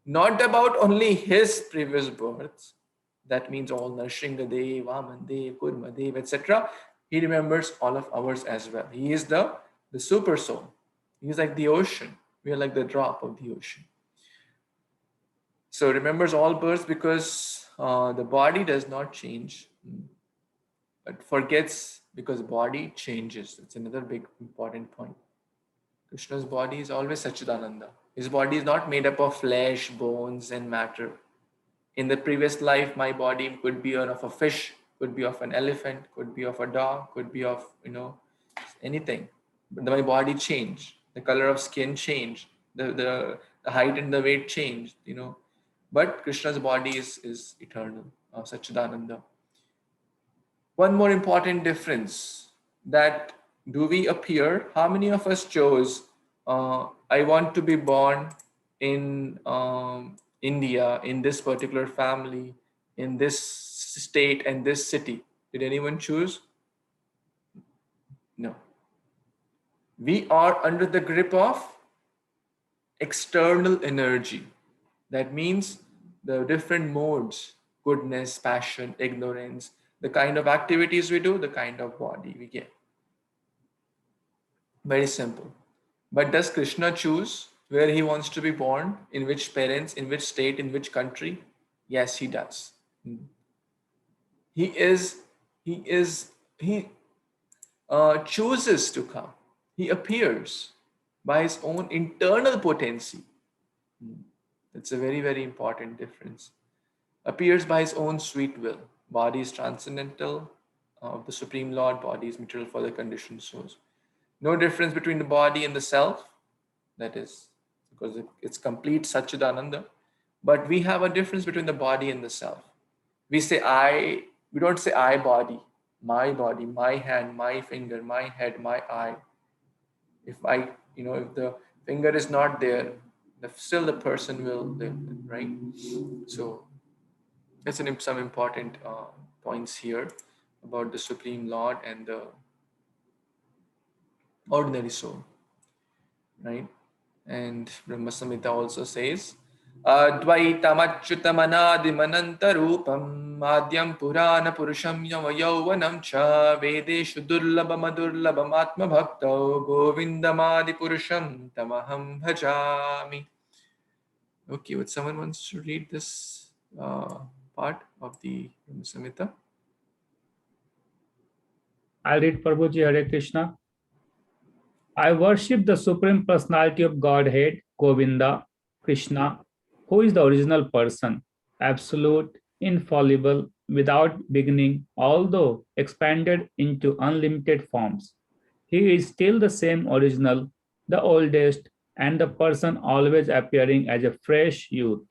Not about only his previous births, that means all Nrsimhadev, Vamandev, Kurmadev, etc. He remembers all of ours as well. He is the super soul. He is like the ocean. We are like the drop of the ocean. So remembers all births because the body does not change, but forgets because body changes. It's another big important point. Krishna's body is always Sachidananda. His body is not made up of flesh, bones, and matter. In the previous life, my body could be of a fish, could be of an elephant, could be of a dog, could be of anything. But my body changed. The color of skin changed. The height and the weight changed. But Krishna's body is eternal, Sachidananda. One more important difference, that do we appear? How many of us chose, I want to be born in India, in this particular family, in this state and this city? Did anyone choose? No. We are under the grip of external energy. That means the different modes, goodness, passion, ignorance, the kind of activities we do, the kind of body we get. Very simple. But does Krishna choose where he wants to be born, in which parents, in which state, in which country? Yes, he does. He chooses to come. He appears by his own internal potency. That's a very important difference. Appears by his own sweet will. Body is transcendental of the Supreme Lord, body is material for the conditioned souls. No difference between the body and the self. That is because it's complete Satchidananda. But we have a difference between the body and the self. We say I, we don't say I body, my hand, my finger, my head, my eye. If if the finger is not there, still the person will live, right? So that's some important points here about the Supreme Lord and the ordinary soul, right? And Brahma Samhita also says, Advaitamachyutamanadimanantarupam Madhyam Purana Purusham Yauvanam Cha Vedeshu Durlabhamadurlabham Atma Bhakto Govindamadi Purusham Tamaham Bhajami. Okay, would someone wants to read this part of the Brahma Samhita?
I'll read Prabhuji. Hare Krishna. I worship the Supreme Personality of Godhead, Govinda, Krishna, who is the original person, absolute, infallible, without beginning, although expanded into unlimited forms. He is still the same original, the oldest, and the person always appearing as a fresh youth.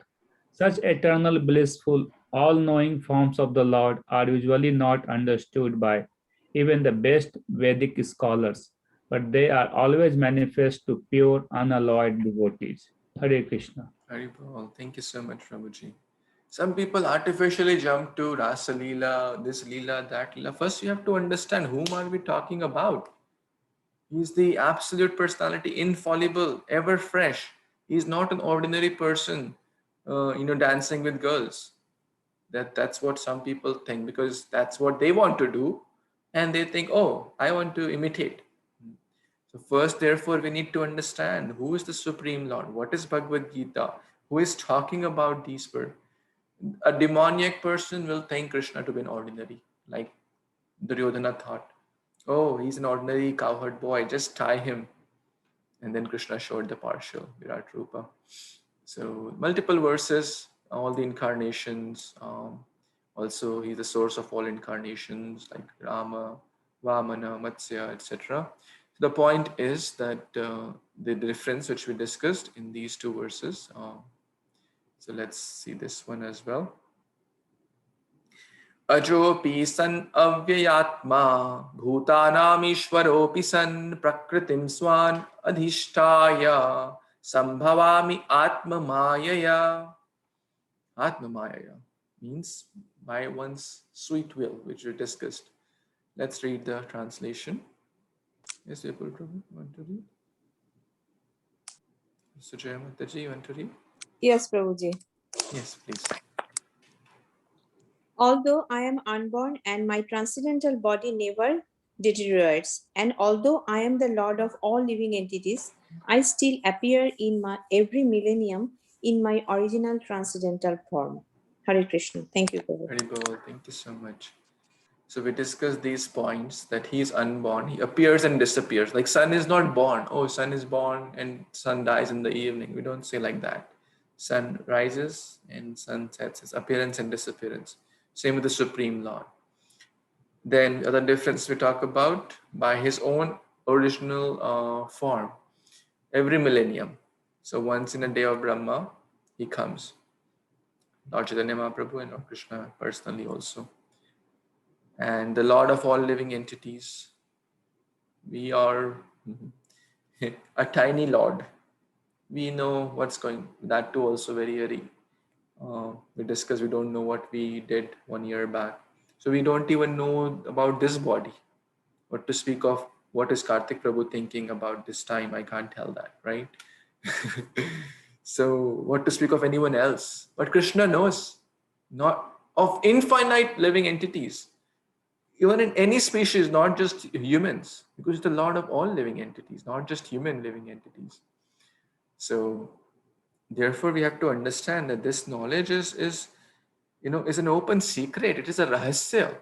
Such eternal, blissful, all knowing forms of the Lord are usually not understood by even the best Vedic scholars, but they are always manifest to pure, unalloyed devotees. Hare Krishna.
Hari Bol. Thank you so much, Prabhuji. Some people artificially jump to Rasa Leela, this Leela, that Leela. First, you have to understand whom are we talking about. He's the absolute personality, infallible, ever fresh. He's not an ordinary person, dancing with girls. That's what some people think because that's what they want to do, and they think, oh, I want to imitate. So first, therefore, we need to understand who is the Supreme Lord, what is Bhagavad Gita, who is talking about these people. A demoniac person will think Krishna to be an ordinary, like Duryodhana thought. oh, he's an ordinary cowherd boy, just tie him. And then Krishna showed the partial Virat Rupa. So multiple verses, all the incarnations. Also, he's the source of all incarnations like Rama, Vamana, Matsya, etc. The point is that the difference which we discussed in these two verses. So let's see this one as well. अजोऽपि सन् अव्ययात्मा भूतानामीश्वरोऽपि सन् प्रकृतिं स्वान् अधिष्ठाय संभवामि आत्ममायया. Atmamayaya means by one's sweet will, which we discussed. Let's read the translation. Yes, Vipul Prabhu, want to read? Sujaya Mataji, you want to read?
Yes, Prabhuji.
Yes, please.
Although I am unborn and my transcendental body never deteriorates, and although I am the Lord of all living entities, I still appear in my every millennium in my original transcendental form. Hare Krishna. Thank you, Prabhu.
Hari Bol, thank you so much. So we discussed these points that he is unborn. He appears and disappears. Like sun is not born. Oh, sun is born and sun dies in the evening. We don't say like that. Sun rises and sun sets. His appearance and disappearance. Same with the Supreme Lord. Then other difference we talk about by his own original form. Every millennium. So once in a day of Brahma, he comes. Lord Chaitanya Mahaprabhu and Lord Krishna personally also. And the Lord of all living entities. We are a tiny Lord. We know what's going. That too also very. We discussed we don't know what we did 1 year back. So we don't even know about this body. What to speak of what is Karthik Prabhu thinking about this time? I can't tell that, right? So what to speak of anyone else? But Krishna knows, not of infinite living entities. Even in any species, not just humans, because it's the Lord of all living entities, not just human living entities. So therefore we have to understand that this knowledge is an open secret. It is a rahasya.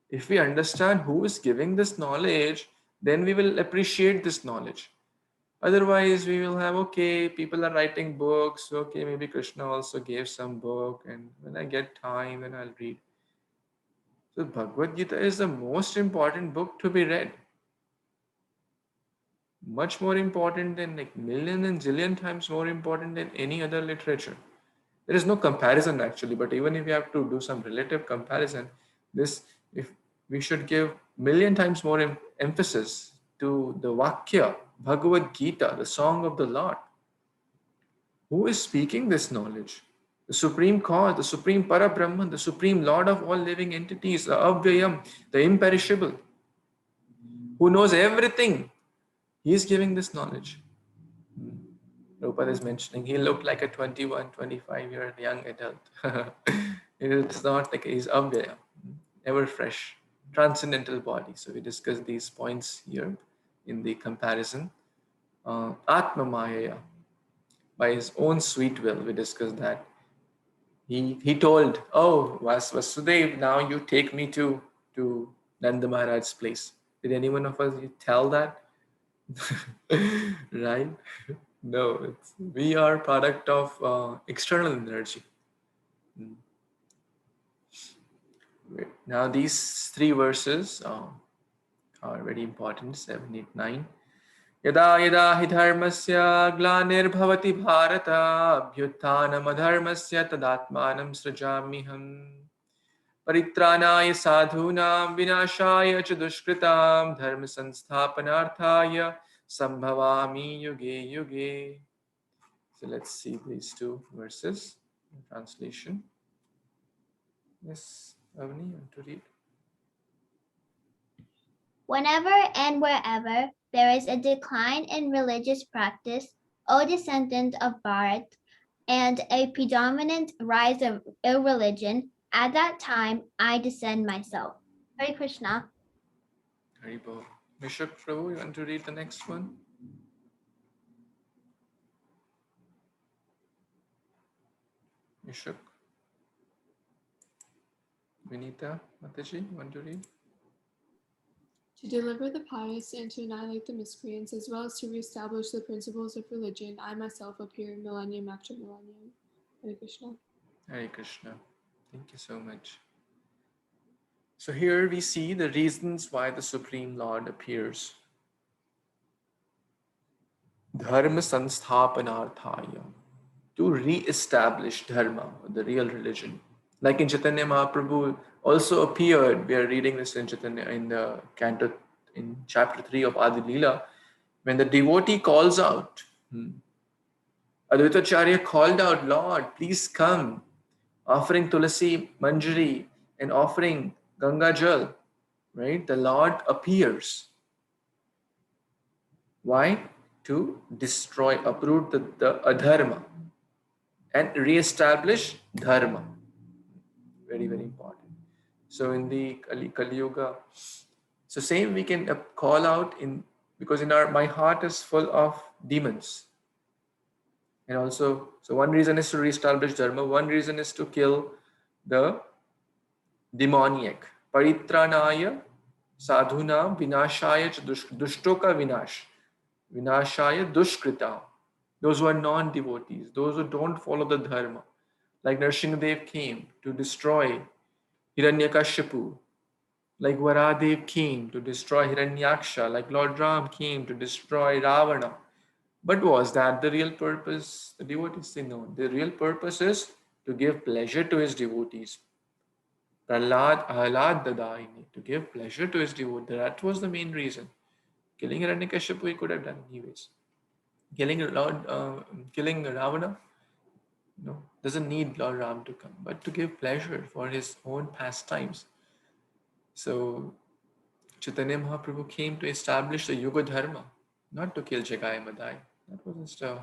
If we understand who is giving this knowledge, then we will appreciate this knowledge. Otherwise, we will have, okay, people are writing books. Okay, maybe Krishna also gave some book, and when I get time, then I'll read. So Bhagavad Gita is the most important book to be read. Much more important than like million and zillion times more important than any other literature. There is no comparison actually, but even if you have to do some relative comparison, if we should give million times more emphasis to the Vakya, Bhagavad Gita, the song of the Lord. Who is speaking this knowledge? The Supreme Cause, the Supreme Parabrahman, the Supreme Lord of all living entities, the Avyayam, the imperishable, who knows everything. He is giving this knowledge. Prabhupada is mentioning he looked like a 21, 25-year young adult. It's not like he's Avyaya, ever fresh, transcendental body. So we discussed these points here in the comparison. Atma Mayaya, by his own sweet will, we discussed that. He told, oh, Vasudev, now you take me to Nanda Maharaj's place. Did anyone of us tell that? Right? No, we are product of external energy. Now these three verses are very important, 7, 8, 9. Yada yada hi dharmasya glanirбhavati bharata abhyuthanam adharmasya tadatmanam srajamiham paritranaya sadhunam vinashaya ch dushkritam dharma sansthapanarthaya sambhavami yuge yuge. So let's see these two verses in translation. Yes, Avni, you want to read?
Whenever and wherever there is a decline in religious practice, O descendant of Bharat, and a predominant rise of irreligion, at that time I descend myself. Hare Krishna.
Haribol. Mishak Prabhu, you want to read the next one? Mishak. Vinita Mataji, you want to read?
To deliver the pious and to annihilate the miscreants, as well as to reestablish the principles of religion, I myself appear millennium after millennium. Hare Krishna.
Hare Krishna. Thank you so much. So here we see the reasons why the Supreme Lord appears. Dharma sansthapanarthaya, to re-establish dharma, the real religion. Like in Chaitanya Mahaprabhu also appeared, we are reading this in Chaitanya in the canto in chapter 3 of Adi Leela, when the devotee calls out, Advaita Acharya called out, Lord, please come, offering Tulasi Manjari and offering Ganga Jal, right? The Lord appears. Why? To destroy, uproot the adharma and re-establish dharma. Very, very important. So in the Kali Yuga, so same we can call out in, because in my heart is full of demons. And also, so one reason is to re-establish dharma, one reason is to kill the demoniac. Paritranaya sadhuna vinashaya dushtoka vinash. Vinashaya dushkrita. Those who are non-devotees, those who don't follow the dharma. Like Nrsimhadev came to destroy Hiranyakashipu. Like Varadev came to destroy Hiranyaksha. Like Lord Ram came to destroy Ravana. But was that the real purpose? The devotees say no. The real purpose is to give pleasure to his devotees. Prahlad Ahlad Dadaini, to give pleasure to his devotees. That was the main reason. Killing Hiranyakashipu he could have done anyways. Killing Ravana, no, doesn't need Lord Ram to come, but to give pleasure for his own pastimes. So Chaitanya Mahaprabhu came to establish the Yuga Dharma, not to kill Jagai Madai. That was just a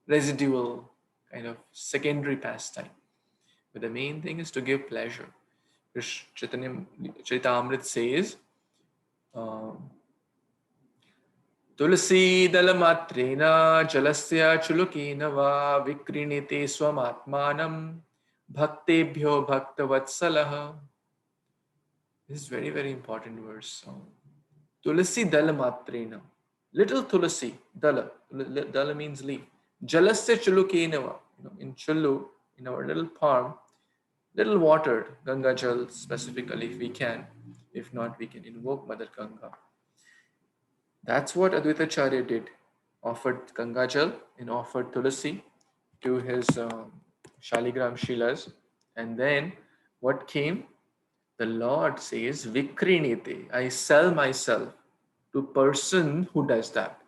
residual kind of secondary pastime. But the main thing is to give pleasure. Chaitanya Charitamrita says, Tulasi dalamatrena jalasya chulukena va vikrinite swamatmanam bhaktebhyo bhaktavatsalaha. This is very, very important verse. Tulasi dalamatrena. Little tulasi, dala. Dala means leaf. Jalasya chulukena va. In chullu, in our little palm, little watered, Ganga Jal specifically if we can. If not, we can invoke Mother Ganga. That's what Advaita Acharya did. Offered Ganga Jal and offered Tulasi to his Shaligram Shilas. And then what came? The Lord says, Vikrinite, I sell myself to person who does that.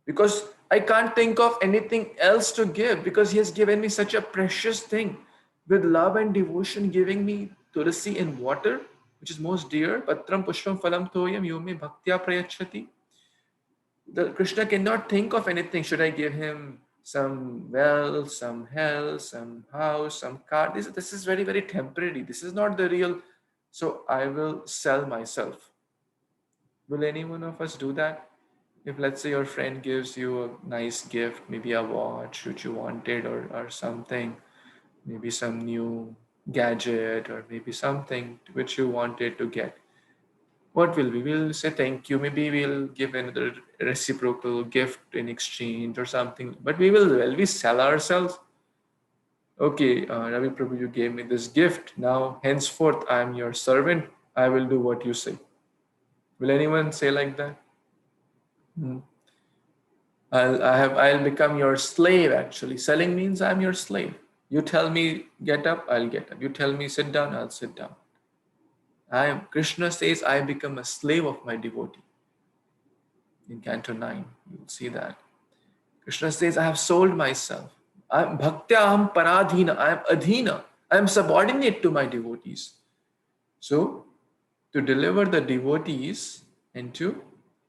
Because I can't think of anything else to give, because he has given me such a precious thing. With love and devotion, giving me tulasi and water, which is most dear. Patram pushpam phalam thoyam yome bhaktya prayachati. The Krishna cannot think of anything. Should I give him some wealth, some health, some house, some car? This is very, very temporary. This is not the real. So I will sell myself. Will any one of us do that? If let's say your friend gives you a nice gift, maybe a watch which you wanted or something, maybe some new gadget or maybe something which you wanted to get. What will we? We'll say thank you. Maybe we'll give another reciprocal gift in exchange or something. But will we sell ourselves? Okay, Ravi Prabhu, you gave me this gift. Now, henceforth, I am your servant. I will do what you say. Will anyone say like that? I'll become your slave. Actually, selling means I'm your slave. You tell me get up, I'll get up. You tell me sit down, I'll sit down. Krishna says I become a slave of my devotee. In Canto 9, you'll see that. Krishna says I have sold myself. I'm bhaktya aham paradhina. I am adhina. I am subordinate to my devotees. So, to deliver the devotees and to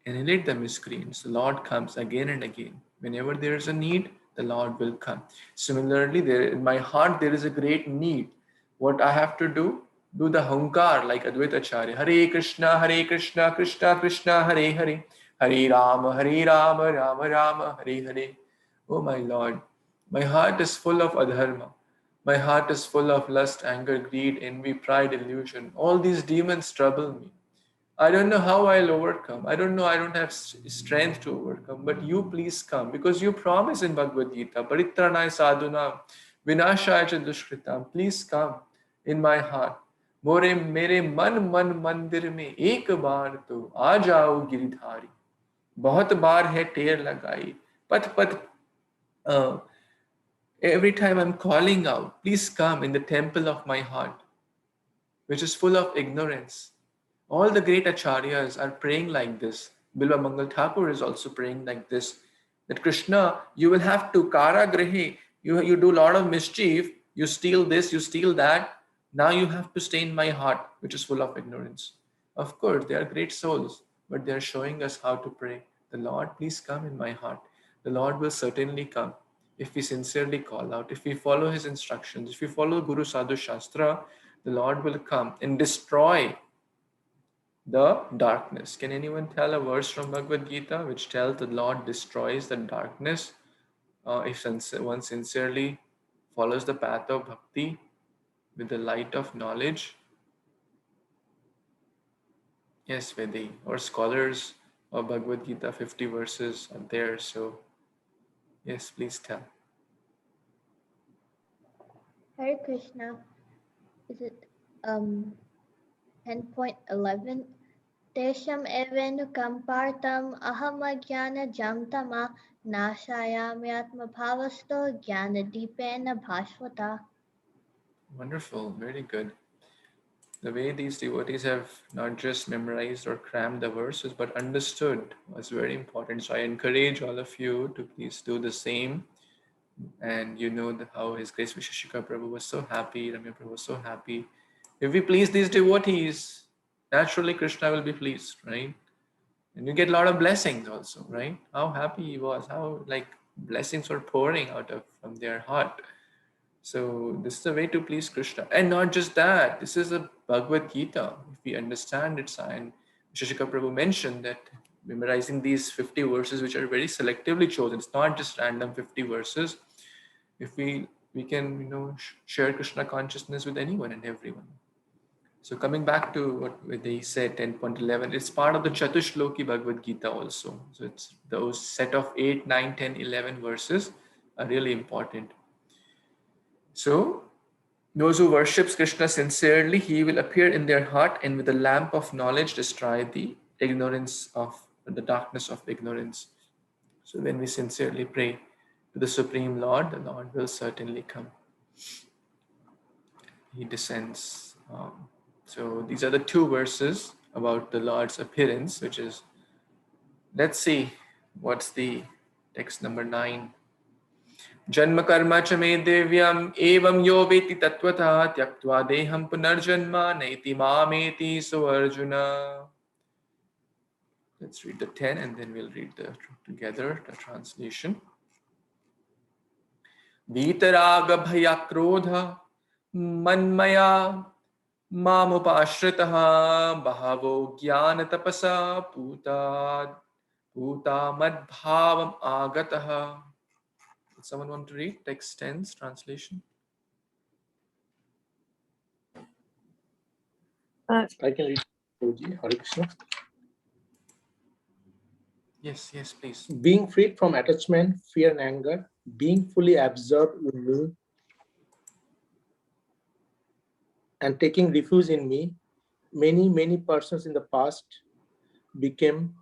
annihilate the miscreants, the Lord comes again and again. Whenever there is a need, the Lord will come. Similarly, in my heart, there is a great need. What I have to do? Do the hunkar like Advaita Acharya. Hare Krishna, Krishna Krishna, Hare Hare. Hare Rama, Rama Rama, Hare Hare. Oh my Lord, my heart is full of adharma. My heart is full of lust, anger, greed, envy, pride, illusion. All these demons trouble me. I don't know how I'll overcome. I don't know. I don't have strength to overcome. But you please come, because you promise in Bhagavad Gita, Paritranaya sadhuna vinashaya cha dushkritam. Please come in my heart. मोरे मेरे मन मन मंदिर में एक बार तो आ जाओ गिरधारी. बहुत बार है टेर लगाई पथ पथ. uh, every time I'm calling out, please come in the temple of my heart, which is full of ignorance. All the great acharyas are praying like this. Bilva Mangal Thakur is also praying like this, that Krishna, you will have to karagrahe, you do a lot of mischief, you steal this, you steal that. Now you have to stay in my heart, which is full of ignorance. Of course, they are great souls, but they are showing us how to pray. The Lord, please come in my heart. The Lord will certainly come if we sincerely call out, if we follow his instructions, if we follow Guru Sadhu Shastra, the Lord will come and destroy the darkness. Can anyone tell a verse from Bhagavad Gita which tells the Lord destroys the darkness if one sincerely follows the path of bhakti with the light of knowledge? Yes, Vedi, or scholars of Bhagavad Gita, 50 verses are there. So, yes, please tell.
Hare Krishna. Is it 10.11? Tesham evenu kampartam ahamajnana jamtama nashayami atmabhavasto jnanadipena bhasvata.
Wonderful, very good. The way these devotees have not just memorized or crammed the verses but understood was very important. So I encourage all of you to please do the same. And you know how His Grace Visheshika Prabhu was so happy, Ramya Prabhu was so happy. If we please these devotees, naturally Krishna will be pleased, right? And you get a lot of blessings also, right? How happy he was, how like blessings were pouring out of from their heart. So this is a way to please Krishna. And not just that, this is a Bhagavad Gita. If we understand it, and Shishika Prabhu mentioned that memorizing these 50 verses, which are very selectively chosen, it's not just random 50 verses. If we can, share Krishna consciousness with anyone and everyone. So coming back to what they said, 10.11, it's part of the Chatushloki Bhagavad Gita also. So it's those set of 8, 9, 10, 11 verses are really important. So those who worships Krishna sincerely, he will appear in their heart and with the lamp of knowledge destroy the ignorance of the darkness of ignorance. So when we sincerely pray to the Supreme Lord, the Lord will certainly come. He descends. So these are the two verses about the Lord's appearance, which is, let's see, what's the text number 9. जन्म कर्म च मे दिव्यम एवं यो वेति तत्वतः त्यक्त्वा देहं पुनर्जन्म नैति मामेति सो Arjun. Let's read the 10 and then we'll read together the translation. वीतराग भय क्रोध मन्मया मामुपाश्रितः बहवो ज्ञान तपसा पूता मद्भावम् आगतः. Someone want to read text 10's translation?
I can read. Hare Krishna.
Yes, please.
Being freed from attachment, fear, and anger, being fully absorbed in me, and taking refuge in me, many persons in the past became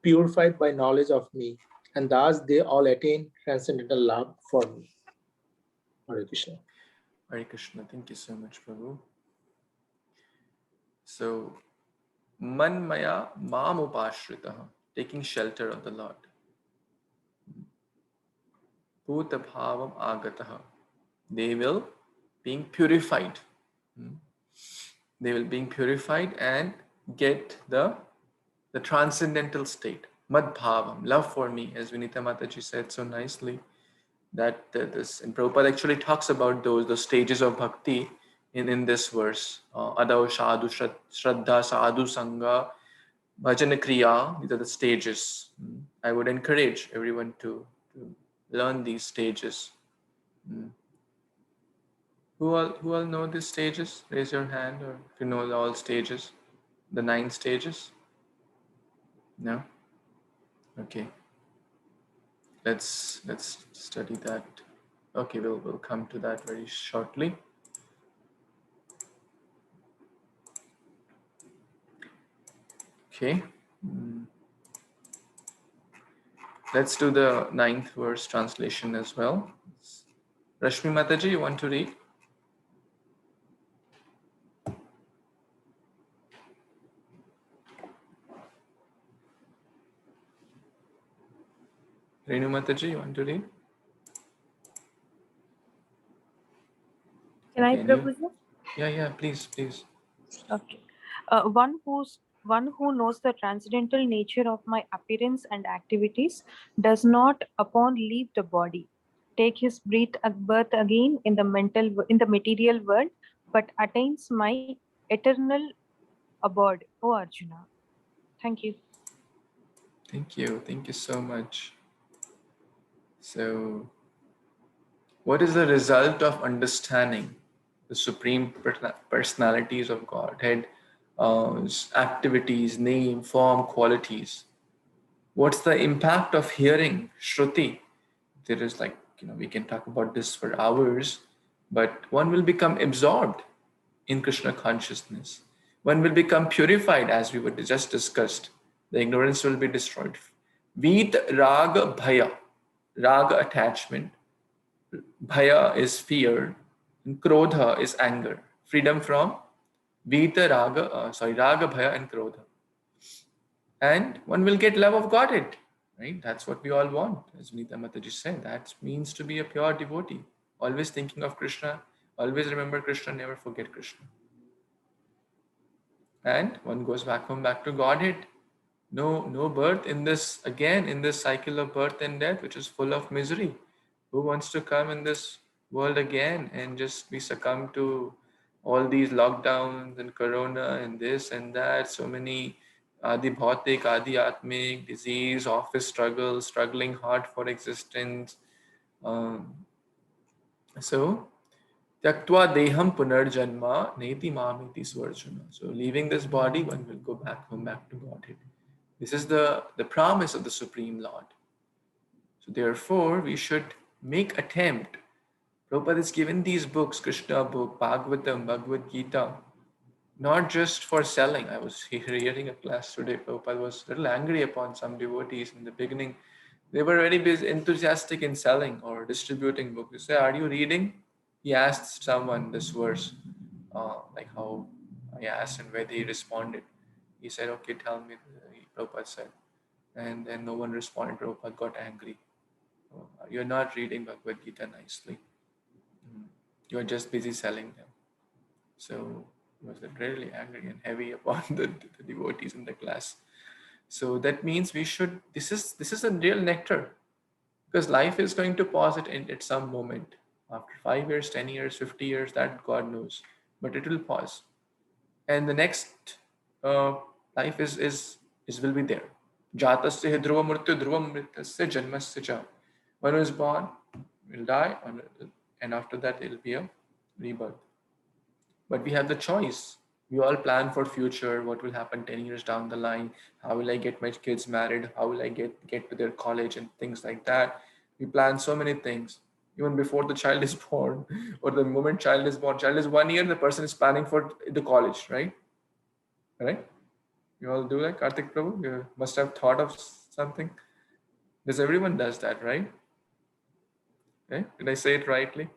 purified by knowledge of me, and thus they all attain transcendental love for me. Hare Krishna.
Hare Krishna. Thank you so much, Prabhu. So, manmaya mam upashritaha, taking shelter of the Lord. Bhuta bhavam agataha, they will being purified. They will being purified and get the transcendental state. Mad bhavam, love for me, as Vinita Mataji said so nicely. That this, and Prabhupada actually talks about those stages of bhakti in this verse. Adau sadhu shraddha sadhu sangha bhajana kriya. These are the stages. I would encourage everyone to learn these stages. Who all know these stages? Raise your hand, or if you know all stages. The 9 stages? No? Okay. Let's study that. Okay, we'll come to that very shortly. Okay. Let's do the 9th verse translation as well. Rashmi Mataji, you want to read? Renu Mataji, you want to read?
Can I,
Can you?
Prabhuji?
Yeah, please.
Okay. One who knows the transcendental nature of my appearance and activities does not, upon leave the body, take his birth again in the material world, but attains my eternal abode. O Arjuna. Thank you.
Thank you so much. So, what is the result of understanding the supreme personalities of Godhead, activities, name, form, qualities? What's the impact of hearing Shruti? There is we can talk about this for hours, but one will become absorbed in Krishna consciousness. One will become purified, as we were just discussed. The ignorance will be destroyed. Veet raga bhaya. Raga attachment. Bhaya is fear. And krodha is anger. Freedom from raga, bhaya, and krodha. And one will get love of Godhead. Right? That's what we all want. As Vinita Mataji said, that means to be a pure devotee. Always thinking of Krishna. Always remember Krishna. Never forget Krishna. And one goes back home, back to Godhead. No birth in this cycle of birth and death, which is full of misery. Who wants to come in this world again and just be succumbed to all these lockdowns and corona and this and that? So many adi bhautik, adi atmik, disease, office struggles, struggling hard for existence. So Tyaktva deham punarjanma neti mamiti swarjuna. So leaving this body, one will go back home, back to Godhead. This is the promise of the Supreme Lord. So therefore, we should make attempt. Prabhupada has given these books, Krishna book, Bhagavatam, Bhagavad Gita, not just for selling. I was hearing a class today. Prabhupada was a little angry upon some devotees in the beginning. They were very busy, enthusiastic in selling or distributing books. They say, "Are you reading?" He asked someone this verse, like how I asked and where they responded. He said, "Okay, tell me." Prabhupada said, and then no one responded. Prabhupada got angry. "Oh, you're not reading Bhagavad Gita nicely. You're just busy selling them." So he was really angry and heavy upon the devotees in the class. So that means we should. This is a real nectar, because life is going to pause at some moment after 5 years, 10 years, 50 years. That God knows, but it will pause, and the next life is will be there. Jatasya dhruva mrityu dhruva mritasya janmasya cha. One is born, will die, and after that it will be a rebirth. But we have the choice. We all plan for future, what will happen 10 years down the line, how will I get my kids married, how will I get to their college and things like that. We plan so many things. Even before the child is born, or the moment child is born, child is 1 year, the person is planning for the college, right? Right? You all do that, Karthik Prabhu? You must have thought of something. Because everyone does that, right? Okay? Did I say it rightly?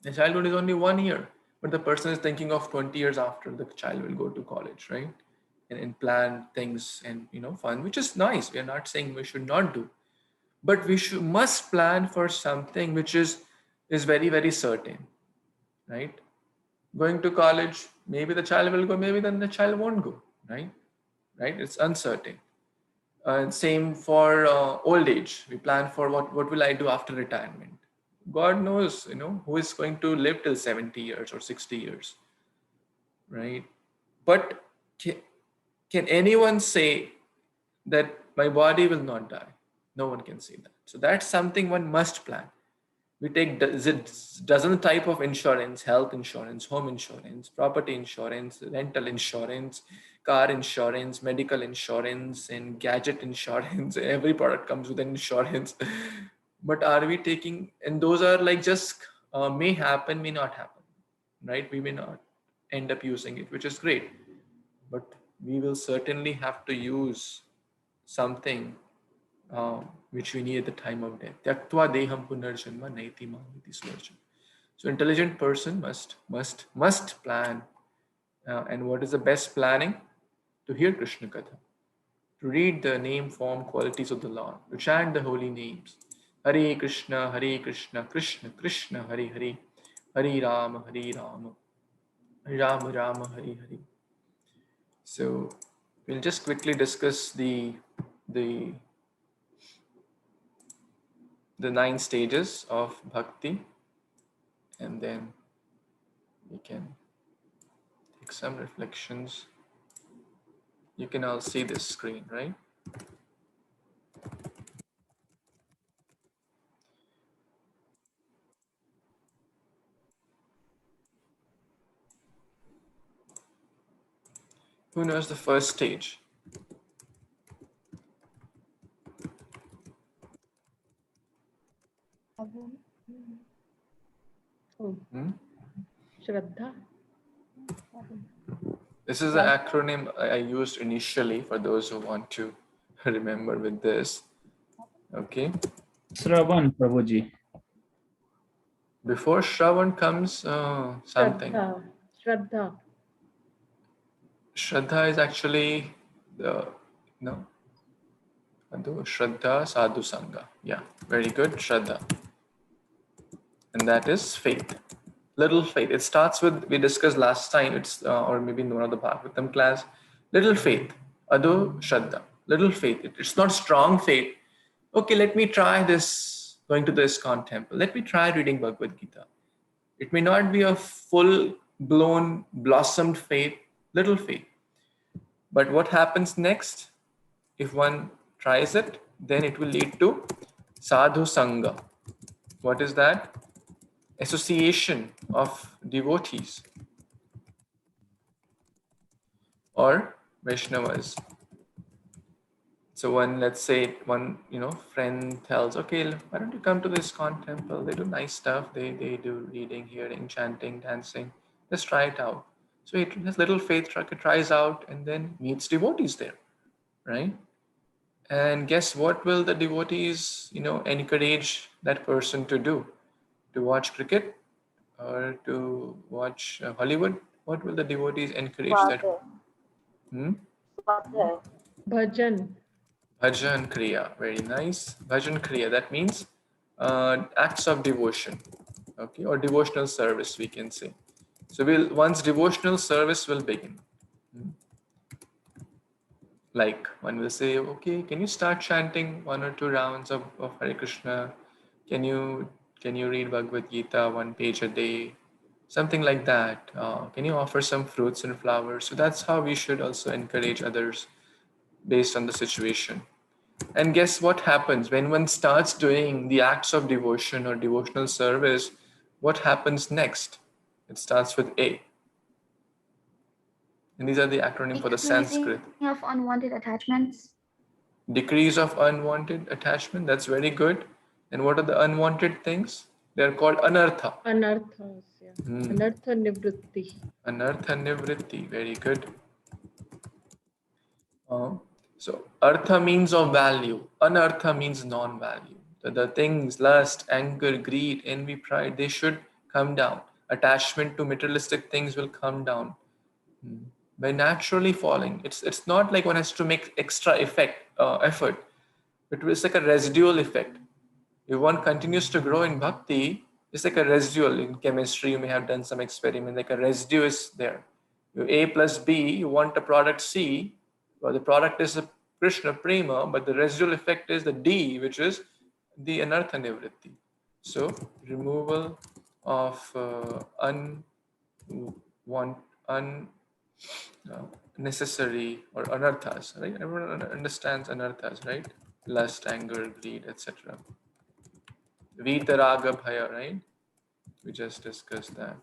The childhood is only 1 year, but the person is thinking of 20 years after the child will go to college, right? And plan things and fun, which is nice. We are not saying we should not do, but we must plan for something which is very, very certain, right? Going to college, maybe the child will go, maybe then the child won't go, right? It's uncertain. And same for old age. We plan for what will I do after retirement. God knows, who is going to live till 70 years or 60 years, right? But can anyone say that my body will not die? No one can say that. So that's something one must plan. We take dozen type of insurance: health insurance, home insurance, property insurance, rental insurance, car insurance, medical insurance, and gadget insurance. Every product comes with an insurance. But are we taking, and those are like just may happen, may not happen, right? We may not end up using it, which is great. But we will certainly have to use something which we need at the time of death. Tyaktva deham punarjanma naiti mamiti swarjan. So intelligent person must plan. And what is the best planning? To hear Krishna Katha, to read the name, form, qualities of the Lord, to chant the holy names. Hare Krishna, Krishna Krishna, Hare Hare, Hare Rama, Rama Rama, Hare Hare. So we'll just quickly discuss the the 9 stages of bhakti, and then we can take some reflections. You can all see this screen, right? Who knows the first stage? Hmm?
Shraddha.
This is the acronym I used initially for those who want to remember with this. Okay.
Shravan, Prabhuji.
Before Shravan comes something.
Shraddha.
Shraddha is actually the, no, Shraddha Sadhu Sangha. Yeah, very good, Shraddha. And that is faith. Little faith. It starts with, we discussed last time, it's or maybe in one of the Bhagavatam class, little faith. Ado Shraddha. Little faith. It's not strong faith. Okay, let me try this, going to the ISKCON temple. Let me try reading Bhagavad Gita. It may not be a full-blown, blossomed faith, little faith. But what happens next? If one tries it, then it will lead to sadhu sangha. What is that? Association of devotees or Vaishnavas. So when, let's say, one friend tells, okay, why don't you come to this ISKCON temple? They do nice stuff. They do reading, hearing, chanting, dancing. Let's try it out. So it has little faith, it tries out, and then meets devotees there, right? And guess what will the devotees, encourage that person to do? To watch cricket or to watch Hollywood? What will the devotees encourage that?
Bhajan.
Bhajan Kriya, very nice. Bhajan Kriya, that means acts of devotion, okay, or devotional service, we can say. So one's devotional service will begin. Like one will say, okay, can you start chanting 1 or 2 rounds of Hare Krishna? Can you read Bhagavad Gita 1 page a day? Something like that. Can you offer some fruits and flowers? So that's how we should also encourage others based on the situation. And guess what happens when one starts doing the acts of devotion or devotional service? What happens next? It starts with A. And these are the acronym for the Sanskrit.
Of unwanted attachments.
Decrease of unwanted attachment. That's very good. And what are the unwanted things? They are called anartha.
Anarthas. Yeah. Anartha nivritti.
Anartha nivritti. Very good. So artha means of value. Anartha means non-value. The things, lust, anger, greed, envy, pride, they should come down. Attachment to materialistic things will come down by naturally falling. It's not like one has to make extra effort. It's like a residual effect. If one continues to grow in bhakti, it's like a residual. In chemistry, you may have done some experiment, like a residue is there. You A plus B, you want a product C, well, the product is a Krishna prema, but the residual effect is the D, which is the anartha nivritti. So removal of unnecessary or anarthas, right? Everyone understands anarthas, right? Lust, anger, greed, etc. Vitaraga bhaya, right? We just discussed that.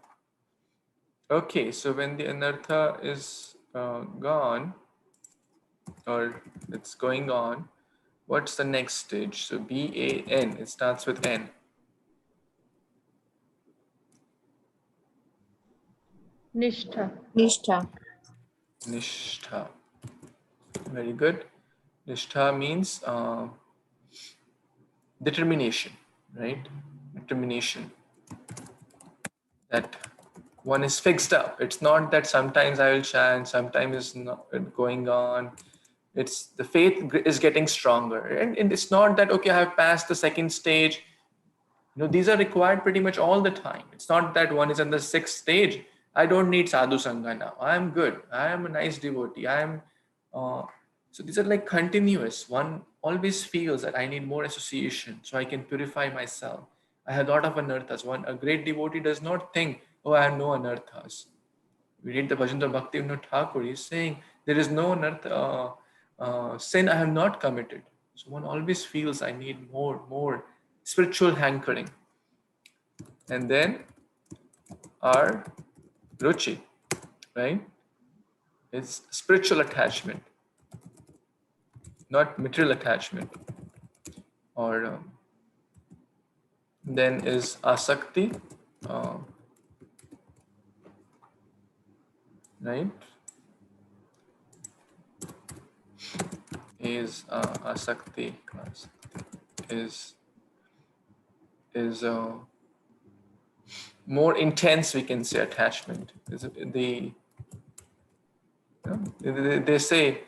Okay, so when the anartha is gone, or it's going on, what's the next stage? So BAN, it starts with N.
Nishtha.
Nishtha.
Nishtha. Very good. Nishtha means determination, right? Determination. That one is fixed up. It's not that sometimes I will chant, sometimes it's not going on. It's the faith is getting stronger. And it's not that, okay, I have passed the second stage. These are required pretty much all the time. It's not that one is in the sixth stage. I don't need sadhu sangha now. I am good. I am a nice devotee. So these are like continuous. One always feels that I need more association so I can purify myself. I have a lot of anarthas. A great devotee does not think, oh, I have no anarthas. We read the Bhajan of Bhakti Thakur. He's saying there is no sin I have not committed. So one always feels I need more spiritual hankering. And then our ruchi, right? It's spiritual attachment, not material attachment. Or then is asakti, right? Is asakti is more intense, we can say, attachment. Is they say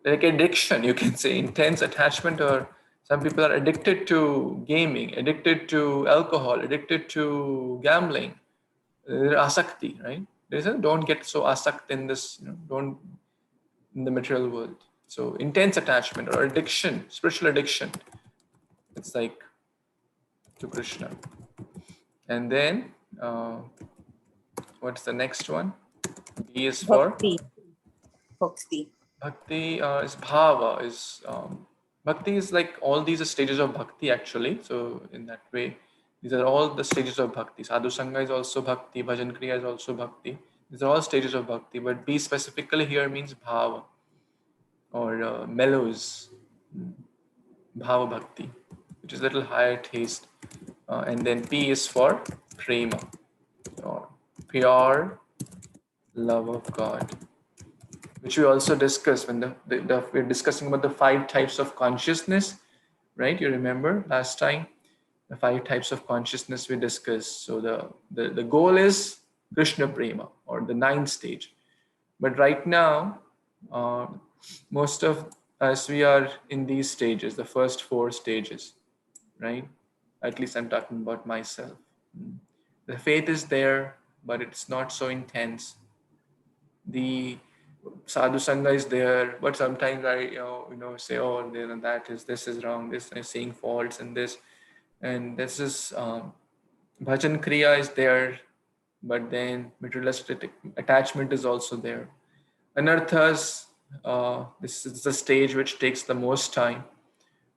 like addiction, you can say, intense attachment, or some people are addicted to gaming, addicted to alcohol, addicted to gambling. They're asakti, right? They say don't get so asakt in this, don't in the material world. So intense attachment or addiction, spiritual addiction, it's like to Krishna. And then what's the next one? B is for
Bhakti. Bhakti.
Bhakti. Is bhava, is Bhakti is like all these stages of bhakti actually. So in that way, these are all the stages of bhakti. Sadhu Sangha is also bhakti, Bhajan Kriya is also bhakti. These are all stages of bhakti, but B specifically here means bhava, or mellows, bhava bhakti, which is a little higher taste. And then P is for prema, or pure love of God, which we also discussed when we're discussing about the 5 types of consciousness, right? You remember last time the 5 types of consciousness we discussed. So the goal is Krishna prema, or the 9th stage. But right now, most of us, we are in these stages, the first 4 stages, right? At least I'm talking about myself. The faith is there, but it's not so intense. The sadhu sangha is there, but sometimes I say, oh, this is wrong, this I'm seeing faults in this, and this is bhajan kriya is there, but then materialistic attachment is also there. Anarthas, this is the stage which takes the most time,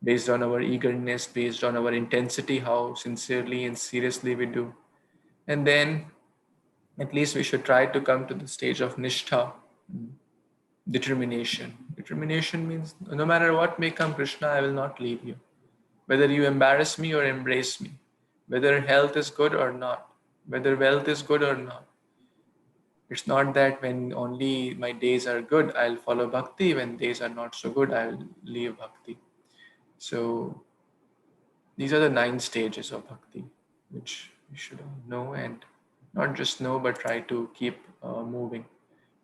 based on our eagerness, based on our intensity, how sincerely and seriously we do. And then at least we should try to come to the stage of nishtha, determination. Determination means no matter what may come, Krishna, I will not leave you. Whether you embarrass me or embrace me, whether health is good or not, whether wealth is good or not. It's not that when only my days are good, I'll follow bhakti. When days are not so good, I'll leave bhakti. So these are the 9 stages of bhakti, which you should know, and not just know, but try to keep moving.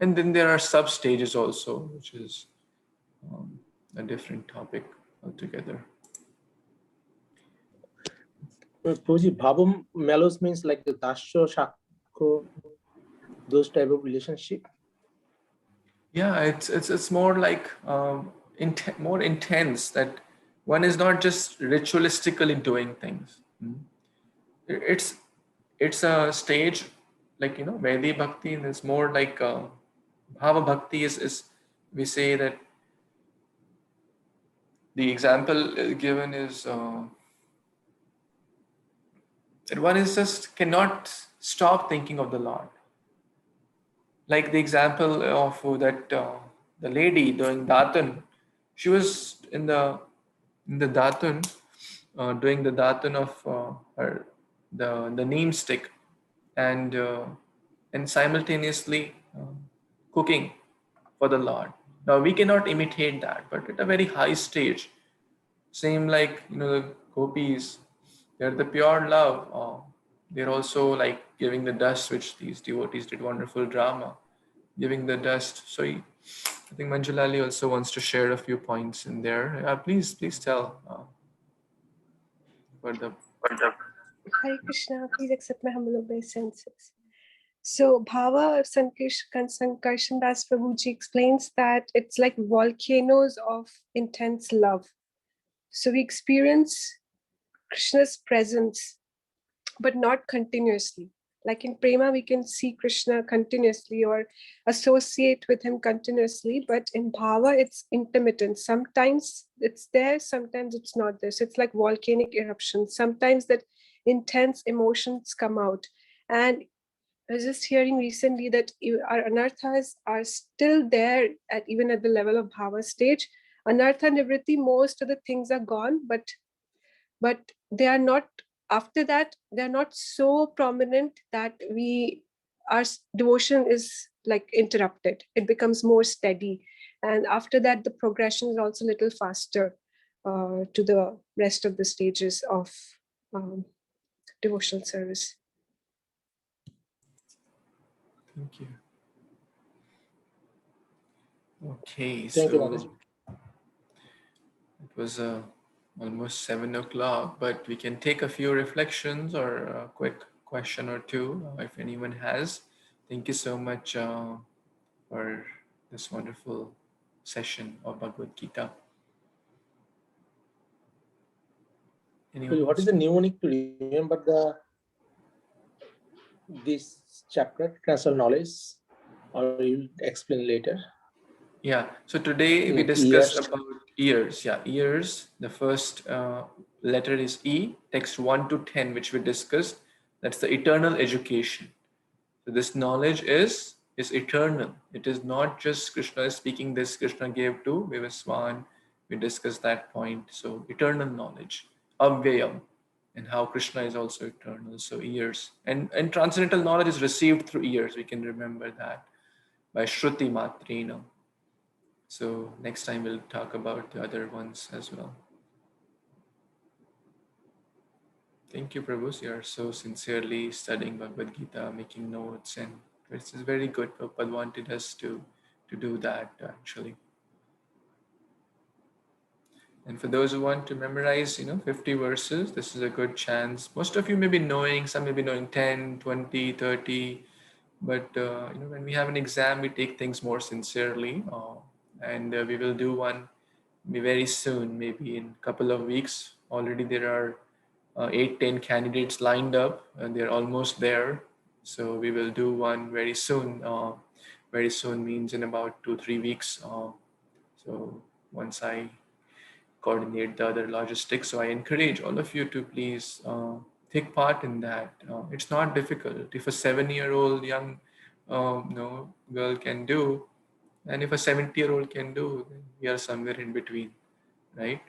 And then there are sub stages also, which is a different topic altogether.
Prabhuji, bhava mellows means like the dasya, shakko, those type of relationship.
Yeah, it's more like more intense, that one is not just ritualistically doing things. It's a stage like Vaidhi Bhakti, and it's more like Bhava Bhakti is we say that the example given is that one is just cannot stop thinking of the Lord. Like the example of that the lady doing datan. She was in the datan, doing the datan of her the neem stick, and simultaneously cooking for the Lord. Now we cannot imitate that, but at a very high stage. Same like the gopis, they're the pure love. They're also like giving the dust, which these devotees did wonderful drama, giving the dust. So I think Manjulali also wants to share a few points in there. Please tell for the.
Hare Krishna, please accept my humble obeisances. So, Bhava of Sankarshan Das Prabhuji explains that it's like volcanoes of intense love. So, we experience Krishna's presence, but not continuously. Like in Prema, we can see Krishna continuously or associate with him continuously, but in Bhava, it's intermittent. Sometimes it's there, sometimes it's not there. So, it's like volcanic eruptions. Sometimes that intense emotions come out. And I was just hearing recently that our anarthas are still there even at the level of bhava stage. Anartha nivritti, most of the things are gone, but they are not. After that, they are not so prominent that our devotion is like interrupted. It becomes more steady, and after that, the progression is also a little faster to the rest of the stages of um, devotional service.
Thank you. Okay,
Thank you,
so
Mataji.
it was almost 7 o'clock, but we can take a few reflections or a quick question or two if anyone has. Thank you so much for this wonderful session of Bhagavad Gita. Anyone
What is the mnemonic to remember this chapter, transcendental knowledge, or you'll explain later?
Yeah, so today we
Like
discuss
years.
about ears. Yeah, ears. The first letter is E, text 1 to 10, which we discussed. That's the eternal education. So this knowledge is eternal. It is not just Krishna is speaking this, Krishna gave to Vivaswan. We discussed that point. So eternal knowledge, Avyayam, and how Krishna is also eternal. So ears. And transcendental knowledge is received through ears. We can remember that by Shruti Matrina. So next time we'll talk about the other ones as well. Thank you, Prabhu. You are so sincerely studying Bhagavad Gita, making notes, and this is very good. Prabhupada wanted us to do that actually. And for those who want to memorize, 50 verses, this is a good chance. Most of you may be knowing, some may be knowing 10, 20, 30, but when we have an exam, we take things more sincerely, and we will do one very soon, maybe in a couple of weeks. Already there are 8-10 candidates lined up, and they're almost there. So we will do one very soon. Very soon means in about 2-3 weeks. So once I coordinate the other logistics, so I encourage all of you to please take part in that. It's not difficult. If a 7-year-old young girl can do, and if a 70-year-old can do, then we are somewhere in between, right?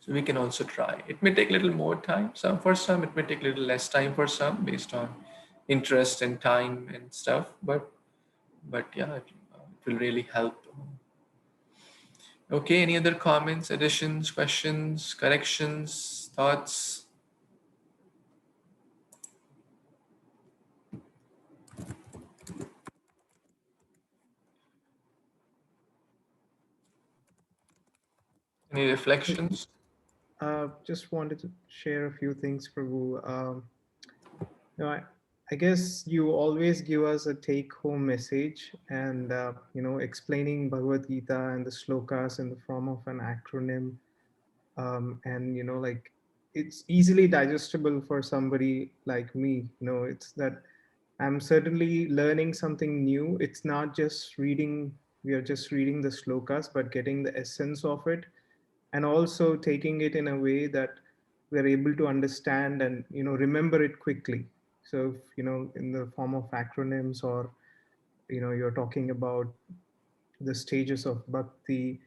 So we can also try. It may take a little more time. For some, it may take a little less time for some, based on interest and time and stuff. But yeah, it will really help. Okay. Any other comments, additions, questions, corrections, thoughts? Any reflections?
Just wanted to share a few things, Prabhu. I guess you always give us a take-home message, and explaining Bhagavad Gita and the slokas in the form of an acronym, and like it's easily digestible for somebody like me. It's that I'm certainly learning something new. It's not just reading; we are just reading the slokas, but getting the essence of it, and also taking it in a way that we're able to understand and remember it quickly. So, if, in the form of acronyms, or, you're talking about the stages of bhakti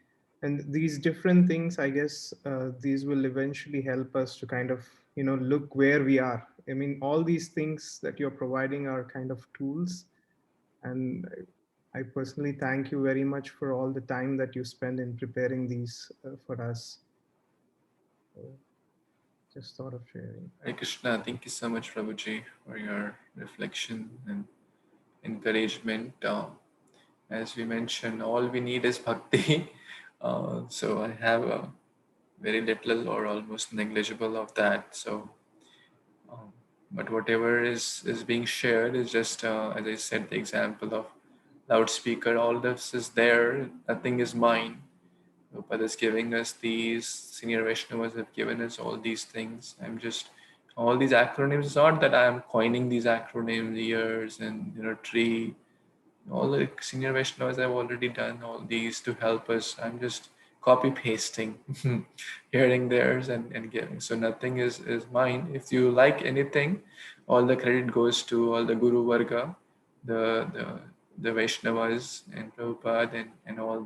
and these different things, I guess these will eventually help us to kind of, look where we are. I mean, all these things that you're providing are kind of tools. And I personally thank you very much for all the time that you spend in preparing these for us. Just thought of sharing.
Hare Krishna, thank you so much, Prabhuji, for your reflection and encouragement. As we mentioned, all we need is bhakti. So I have very little or almost negligible of that. So, but whatever is being shared is just, as I said, the example of loudspeaker. All this is there. Nothing is mine. Prabhupada is giving us these, senior Vaishnavas have given us all these things. I'm just, all these acronyms, it's not that I'm coining these acronyms, years and, tree. All the senior Vaishnavas have already done all these to help us. I'm just copy pasting, hearing theirs and giving. So nothing is mine. If you like anything, all the credit goes to all the Guru Varga, the Vaishnavas and Prabhupada and all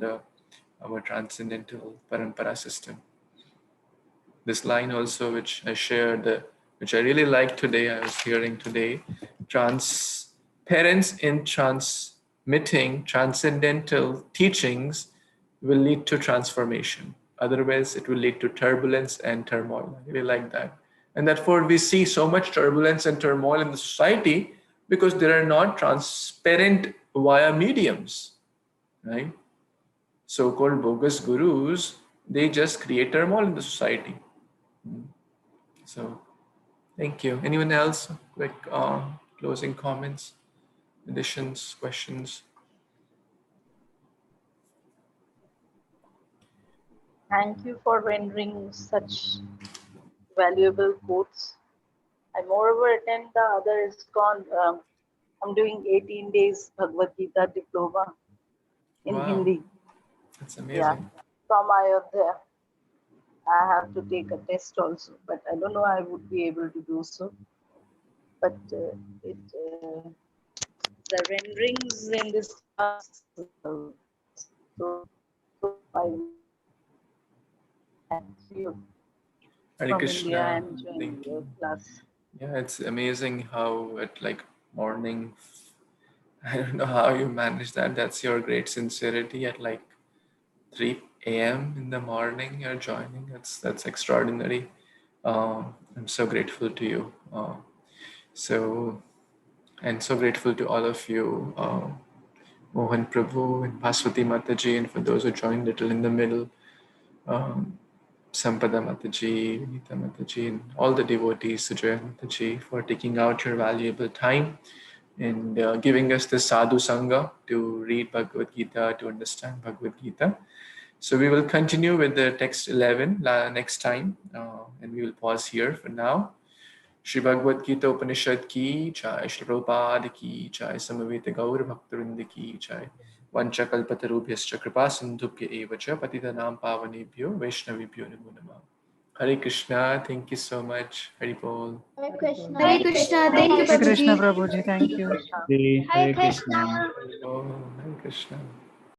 our transcendental parampara system. This line also, which I shared, which I really liked today, I was hearing today, parents in transmitting transcendental teachings will lead to transformation. Otherwise, it will lead to turbulence and turmoil. I really like that. And therefore, we see so much turbulence and turmoil in the society because there are not transparent via mediums, right? So-called bogus gurus, they just create turmoil in the society. So, thank you. Anyone else? Quick closing comments, additions, questions?
Thank you for rendering such valuable quotes. I moreover attend the other ISKCON. I'm doing 18 days Bhagavad Gita diploma in Hindi.
That's amazing.
Yeah, from Ayodhya. I have to take a test also, but I don't know I would be able to do so. But the renderings in this class, so I thank you
Hare
from
Krishna.
India and joining your class.
Yeah, it's amazing how at like morning, I don't know how you manage that. That's your great sincerity at like 3 a.m. in the morning you're joining. That's extraordinary. I'm so grateful to you. And so grateful to all of you, Mohan Prabhu and Paswati Mataji, and for those who joined little in the middle, Sampada Mataji, Vinita Mataji, and all the devotees, Sujaya Mataji, for taking out your valuable time and giving us the Sadhu Sangha to read Bhagavad Gita, to understand Bhagavad Gita. So we will continue with the text 11 next time, and we will pause here for now. Shri Bhagavad Gita Upanishad ki jai, Shri Prabhupada ki jai, Samaveta Gaur Bhaktarinda ki jai, Vancha Kalpatarubhyascha Kripa Sindhubhya Evacha Patitanam Pavanebhyo Vaishnavibhyo Namo Namah. Hare Krishna, thank you so much. Hare Bol.
Hare Krishna.
Hare Krishna. Thank you,
Hare Krishna,
Prabhuji.
Prabhuji. Thank you.
Hare Krishna.
Oh, Hare Krishna.